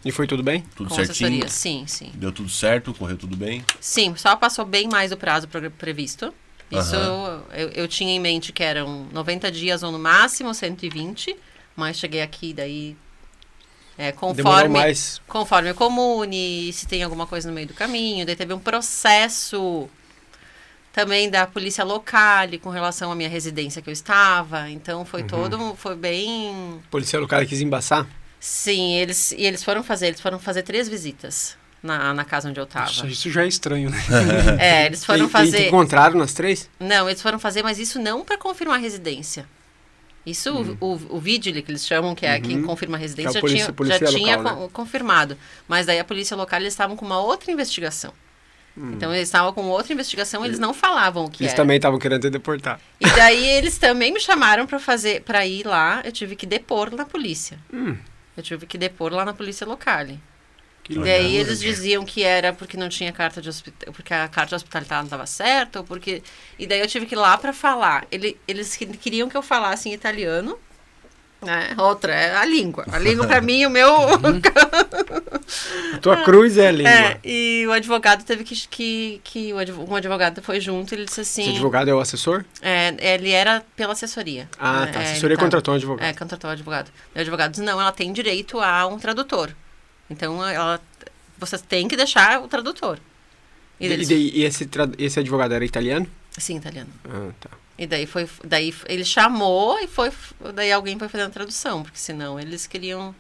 E foi tudo bem? Tudo com certinho? Assessoria, sim. Deu tudo certo, correu tudo bem? Sim, só passou bem mais do prazo previsto. Isso eu tinha em mente que eram 90 dias ou no máximo 120, mas cheguei aqui daí... conforme eu comune, se tem alguma coisa no meio do caminho. Daí teve um processo também da polícia local com relação à minha residência que eu estava. Então foi foi bem... Polícia local quis embaçar? Sim, eles foram fazer 3 visitas na casa onde eu estava. Isso já é estranho, né? Eles foram fazer... E te encontraram nas 3? Não, eles foram fazer, mas isso não para confirmar a residência. Isso, o vigile, que eles chamam, que é quem confirma a residência, já tinha local, né? confirmado. Mas daí a polícia local, eles estavam com uma outra investigação. Então, eles estavam com outra investigação, eles não falavam o que eles era. Também estavam querendo te deportar. E daí, eles também me chamaram para ir lá, eu tive que depor na polícia. Eu tive que depor lá na polícia local. Que daí legal, eles diziam que era porque não tinha carta de hospital, porque a carta de hospitalidade não estava certa, ou porque... E daí eu tive que ir lá para falar. Eles queriam que eu falasse em italiano, né? Outra, é a língua. A língua para mim, o meu... A tua cruz é a língua. E o advogado teve um advogado foi junto, ele disse assim... Esse advogado é o assessor? Ele era pela assessoria. Ah, tá. A assessoria contratou um advogado. Contratou um advogado. O advogado disse, não, ela tem direito a um tradutor. Então, você tem que deixar o tradutor. E esse advogado era italiano? Sim, italiano. Ah, tá. E daí ele chamou e daí alguém foi fazendo a tradução, porque senão eles queriam...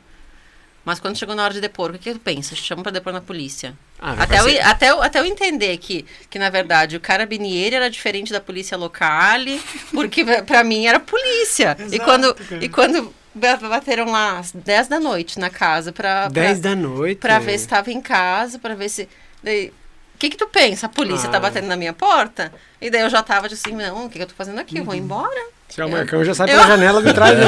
Mas quando chegou na hora de depor, o que tu pensa? Chama pra depor na polícia. Até eu entender que na verdade, o carabinieri era diferente da polícia local, porque pra mim era polícia. E quando bateram lá às 10 da noite na casa 10 da noite? Pra ver se estava em casa, pra ver se... Daí, que tu pensa? A polícia tá batendo na minha porta? E daí eu já tava assim, não, o que eu tô fazendo aqui? Eu vou embora. Se é o Marcão, já sai pela janela de trás.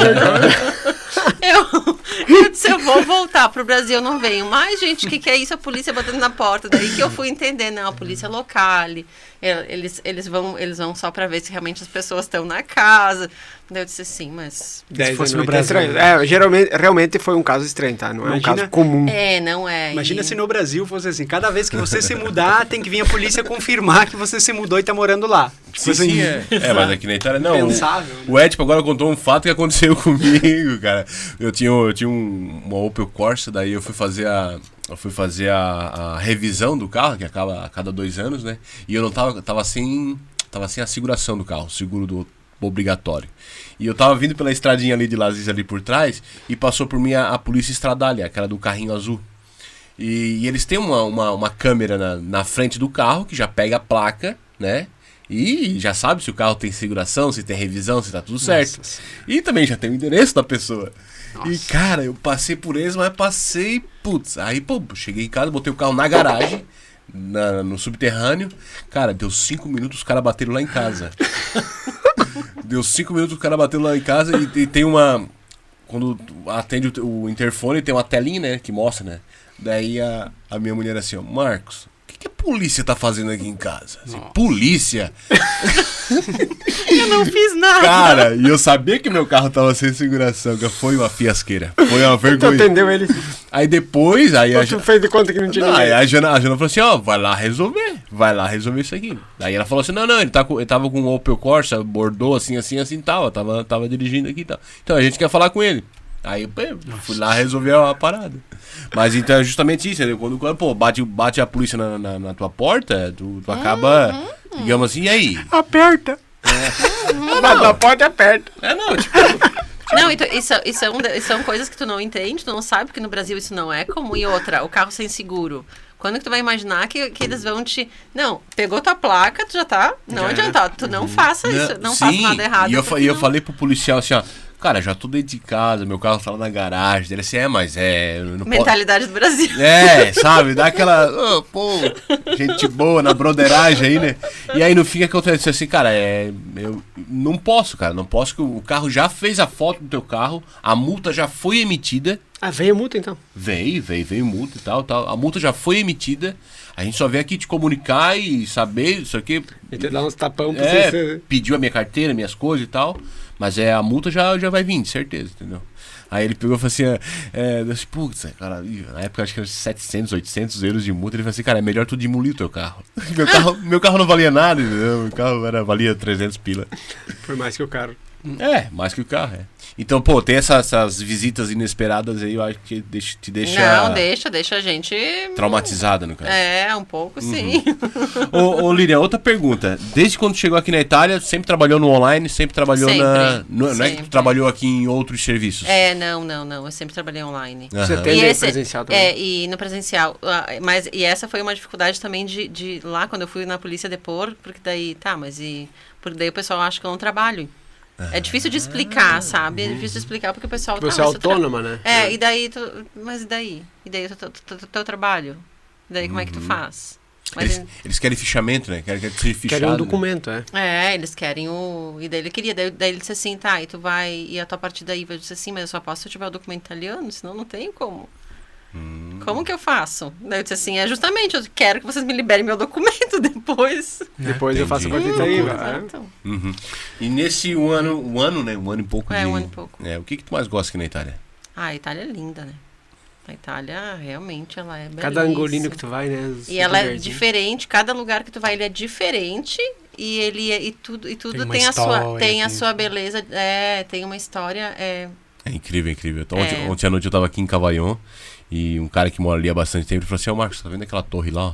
Eu disse, eu vou voltar pro Brasil, não venho mais, gente, o que é isso? A polícia batendo na porta. Daí que eu fui entender, não, a polícia local, eles vão só pra ver se realmente as pessoas estão na casa. Daí eu disse assim, mas... Se fosse no Brasil... Realmente foi um caso estranho, tá? Não é um caso comum. Não é. Imagina se no Brasil fosse assim, cada vez que você se mudar, tem que vir a polícia confirmar que você se mudou e tá morando lá. Sim, mas aqui na Itália não. Impensável, O Edipo agora contou um fato que aconteceu comigo, cara. Eu tinha uma Opel Corsa, daí eu fui fazer a revisão do carro, que acaba a cada 2 anos, né? E eu não tava sem a seguração do carro, seguro do obrigatório. E eu tava vindo pela estradinha ali de Laziz ali por trás e passou por mim a polícia Estradalha, aquela do carrinho azul. E eles têm uma câmera na frente do carro que já pega a placa, né? E já sabe se o carro tem seguração, se tem revisão, se tá tudo certo. Nossa. E também já tem o endereço da pessoa. Nossa. E, cara, eu passei por eles, mas passei... Putz, aí, cheguei em casa, botei o carro na garagem, no subterrâneo. Cara, deu 5 minutos, os caras bateram lá em casa. Deu 5 minutos, os caras bateram lá em casa e tem uma... Quando atende o interfone, tem uma telinha, né, que mostra, né? Daí a minha mulher assim, ó, Marcos... O que a polícia tá fazendo aqui em casa? Assim, polícia? Eu não fiz nada. Cara, e eu sabia que meu carro tava sem seguração, que foi uma fiasqueira. Foi uma vergonha. Tu entendeu ele? Aí depois... Tu fez de conta que não tinha ninguém. Aí a Jana falou assim, ó, vai lá resolver isso aqui. Daí ela falou assim, não, ele tava com um Opel Corsa, Bordeaux, assim, tava dirigindo aqui e tal. Então a gente quer falar com ele. Aí eu fui lá resolver a parada. Mas então é justamente isso, entendeu? Quando bate a polícia na tua porta, tu acaba, digamos assim, e aí? Aperta. Bate na porta e aperta. Não, então, isso são coisas que tu não entende, tu não sabe, porque no Brasil isso não é comum. E outra, o carro sem seguro. Quando que tu vai imaginar que eles vão te... Não, pegou tua placa, tu já tá... Não adianta, tu não faça isso, não faça nada errado. E eu falei pro policial assim, ó, cara, já tô dentro de casa, meu carro tá lá na garagem. Ele assim, eu não mentalidade do Brasil. Sabe, dá aquela, gente boa na broderagem aí, né? E aí no fim que acontece assim, cara, eu não posso, que o carro já fez a foto do teu carro, a multa já foi emitida. Ah, veio a multa então? Veio multa e tal. A multa já foi emitida. A gente só veio aqui te comunicar e saber isso aqui. E te dar uns tapão pra você... Pediu a minha carteira, minhas coisas e tal. Mas a multa já vai vir, de certeza, entendeu? Aí ele pegou e falou assim, putz, cara, na época acho que era 700, 800 euros de multa. Ele falou assim, cara, é melhor tu demolir o teu carro. Meu carro não valia nada, entendeu? Meu carro valia 300 pila. Foi mais que o carro. Mais que o carro, Então, tem essas visitas inesperadas aí, eu acho que te deixa... Não, deixa a gente... Traumatizada, no caso. Um pouco, sim. Ô, Líria, outra pergunta. Desde quando chegou aqui na Itália, sempre trabalhou no online, sempre trabalhou Não é que tu trabalhou aqui em outros serviços? Não, eu sempre trabalhei online. Você tem presencial também? E no presencial. E essa foi uma dificuldade também de lá, quando eu fui na polícia depor, porque daí, porque daí o pessoal acha que eu não trabalho. É difícil de explicar, sabe? É difícil de explicar porque o pessoal... Você é autônoma, né? E daí... Mas e daí? E daí o teu trabalho? E daí como é que tu faz? Eles querem fichamento, né? Querem ser fichado. Querem um documento, eles querem o... E daí ele queria. Daí ele disse assim, e tu vai... E a tua partida aí vai dizer assim, mas eu só posso se eu tiver o documento italiano, senão não tem como. Como que eu faço? Daí eu disse assim, justamente, eu quero que vocês me liberem meu documento depois. Depois eu faço a partida aí, E nesse um ano, né? Um ano e pouco um ano e pouco. O que tu mais gosta aqui na Itália? A Itália é linda, né? A Itália, realmente, ela é belíssima. Cada angolino que tu vai, né? E ela é diferente, cada lugar que tu vai, ele é diferente. E tudo tem a sua beleza. Tem uma história. É incrível. Então, ontem à noite eu tava aqui em Cavaillon. E um cara que mora ali há bastante tempo, ele falou assim, Marcos, tá vendo aquela torre lá? Ó?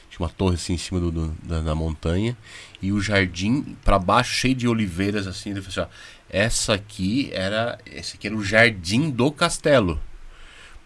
Tinha uma torre assim em cima da montanha. E o jardim pra baixo, cheio de oliveiras assim. Ele falou assim, esse aqui era o jardim do castelo.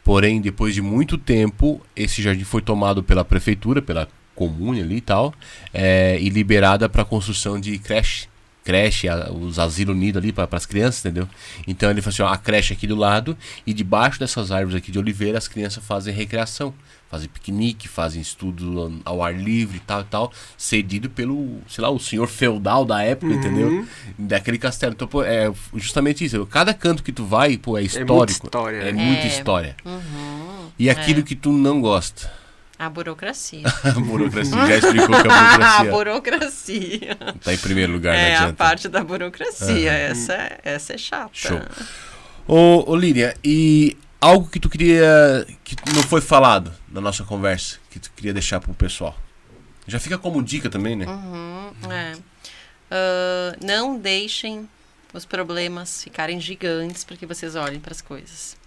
Porém, depois de muito tempo, esse jardim foi tomado pela prefeitura, pela comune ali e tal, e liberada para construção de creche. creche, os asilos unidos ali para as crianças, entendeu? Então ele falou assim, ó, a creche aqui do lado e debaixo dessas árvores aqui de oliveira as crianças fazem recreação, fazem piquenique, fazem estudo ao ar livre e tal, cedido pelo, sei lá, o senhor feudal da época, entendeu? Daquele castelo. Então, pô, é justamente isso. Cada canto que tu vai, pô, é histórico. É muita história. E aquilo que tu não gosta. A burocracia. A burocracia. Já explicou que é a burocracia. A burocracia. Tá em primeiro lugar, não adianta. A parte da burocracia. Essa é chata. Show. Ô Líria, e algo que tu queria, que não foi falado na nossa conversa, que tu queria deixar pro pessoal? Já fica como dica também, né? Não deixem os problemas ficarem gigantes para que vocês olhem para as coisas.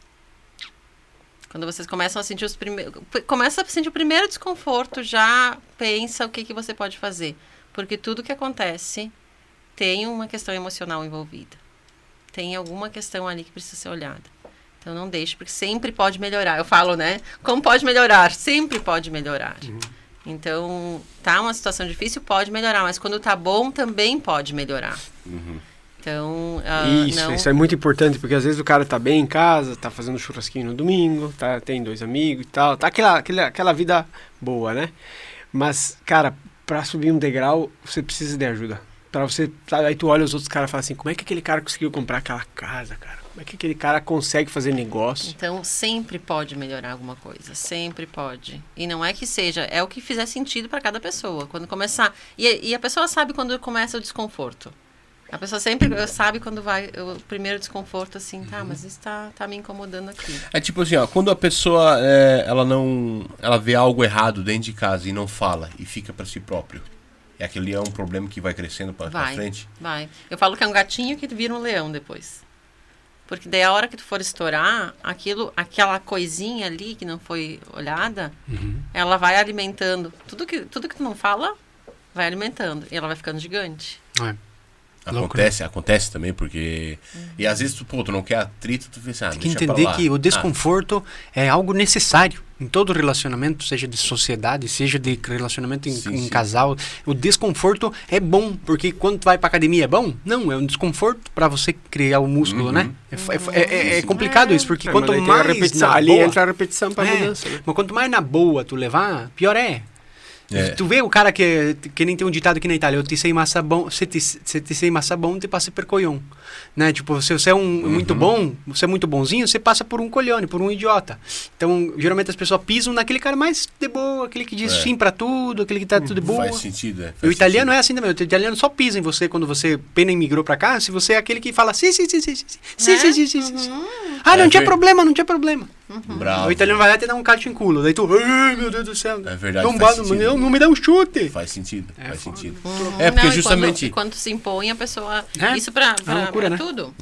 Quando vocês começam a sentir o primeiro desconforto, já pensa o que você pode fazer. Porque tudo que acontece tem uma questão emocional envolvida. Tem alguma questão ali que precisa ser olhada. Então não deixe, porque sempre pode melhorar. Eu falo, né? Como pode melhorar? Sempre pode melhorar. Então, tá uma situação difícil, pode melhorar. Mas quando tá bom, também pode melhorar. Então, isso é muito importante, porque às vezes o cara tá bem em casa, tá fazendo churrasquinho no domingo, tem 2 amigos e tal, tá aquela vida boa, né? Mas, cara, pra subir um degrau, você precisa de ajuda. Pra você, aí tu olha os outros caras e fala assim, como é que aquele cara conseguiu comprar aquela casa, cara? Como é que aquele cara consegue fazer negócio? Então, sempre pode melhorar alguma coisa, sempre pode. E não é que seja, é o que fizer sentido pra cada pessoa. Quando começar, e a pessoa sabe quando começa o desconforto. A pessoa sempre sabe quando vai o primeiro desconforto, assim, mas isso tá me incomodando aqui. É tipo assim, ó, quando a pessoa, ela vê algo errado dentro de casa e não fala, e fica pra si próprio. É aquele um problema que vai crescendo pra frente? Vai. Eu falo que é um gatinho que vira um leão depois. Porque daí a hora que tu for estourar, aquela coisinha ali que não foi olhada, ela vai alimentando. Tudo que tu não fala, vai alimentando. E ela vai ficando gigante. Acontece também, porque... E às vezes tu não quer atrito, tu pensa, tem que entender que o desconforto é algo necessário em todo relacionamento, seja de sociedade, seja de relacionamento em casal. O desconforto é bom, porque quando tu vai pra academia é bom? Não, é um desconforto pra você criar o músculo, né? É complicado isso, porque quanto mais na ali boa, entra a repetição pra mudança. Né? Mas quanto mais na boa tu levar, pior é. Tu vê o cara que nem tem um ditado aqui na Itália, eu te sei massa bom, se te sei massa bom, te passa per coglione, né? Tipo, se você é muito bom, você é muito bonzinho, você passa por um coglione, por um idiota. Então, geralmente as pessoas pisam naquele cara mais de boa, aquele que diz sim pra tudo, aquele que tá tudo de boa. Faz sentido, E o italiano é assim também, o italiano só pisa em você quando você pena imigrou pra cá, se você é aquele que fala sim. Ah, não tinha problema. Bravo. O italiano vai lá e te dá um cate em culo, daí tu, ai meu Deus do céu. É verdade, não me dá um chute. Faz sentido. Porque justamente... Quando se impõe, a pessoa... Isso pra loucura, né? tudo.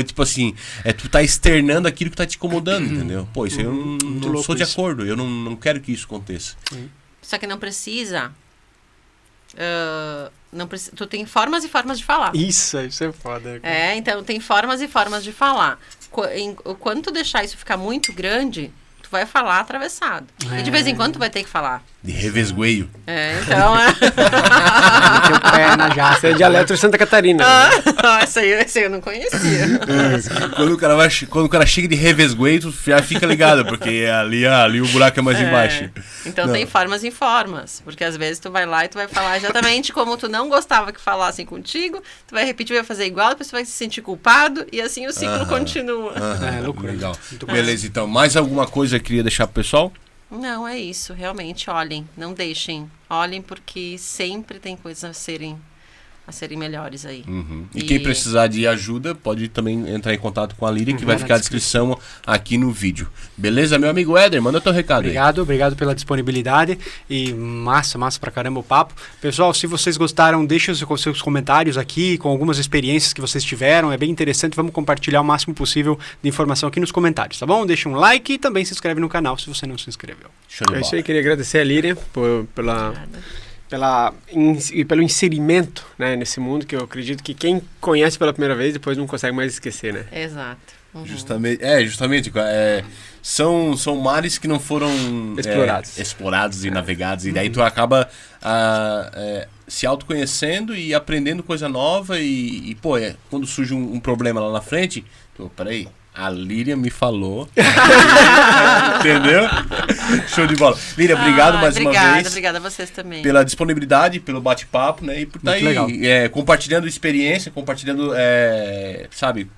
Tipo assim, tu tá externando aquilo que tá te incomodando, entendeu? Pô, isso aí eu não sou de acordo, eu não quero que isso aconteça. Só que não precisa... tu tem formas e formas de falar. Isso é foda. Então tem formas e formas de falar. Quando tu deixar isso ficar muito grande, tu vai falar atravessado. E de vez em quando tu vai ter que falar. De revesgueio. Então... Teu pé na jaça. Isso é dialeto de Santa Catarina. Esse aí eu não conhecia. Quando o cara chega de revesgueio, tu já fica ligado, porque ali o buraco é mais embaixo. Então tem formas e formas. Porque às vezes tu vai lá e tu vai falar exatamente como tu não gostava que falassem contigo, tu vai repetir, vai fazer igual, depois tu vai se sentir culpado e assim o ciclo continua. Loucura. Legal. Beleza, então. Mais alguma coisa que queria deixar pro pessoal? Não, é isso. Realmente, olhem. Não deixem. Olhem, porque sempre tem coisas a serem melhores aí. E quem precisar de ajuda, pode também entrar em contato com a Líria, que vai ficar a descrição aqui no vídeo. Beleza, meu amigo Éder? Manda teu recado aí. Obrigado pela disponibilidade e massa pra caramba o papo. Pessoal, se vocês gostaram, deixem os seus comentários aqui com algumas experiências que vocês tiveram, é bem interessante, vamos compartilhar o máximo possível de informação aqui nos comentários, tá bom? Deixa um like e também se inscreve no canal se você não se inscreveu. Show de bola. É isso aí, queria agradecer a Líria pelo inserimento, né, nesse mundo, que eu acredito que quem conhece pela primeira vez depois não consegue mais esquecer, né? Exato. Justamente. São mares que não foram explorados e navegados. E daí tu acaba se autoconhecendo e aprendendo coisa nova. E quando surge um problema lá na frente, peraí, a Líria me falou. Entendeu? Show de bola. Líria, obrigado mais uma vez. Obrigada a vocês também. Pela disponibilidade, pelo bate-papo, né? E por estar aí compartilhando experiência, compartilhando,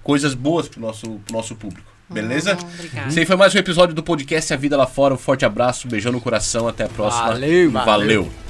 coisas boas pro nosso público. Beleza? Obrigada. Esse aí foi mais um episódio do podcast A Vida Lá Fora. Um forte abraço, beijão no coração. Até a próxima. Valeu. Valeu.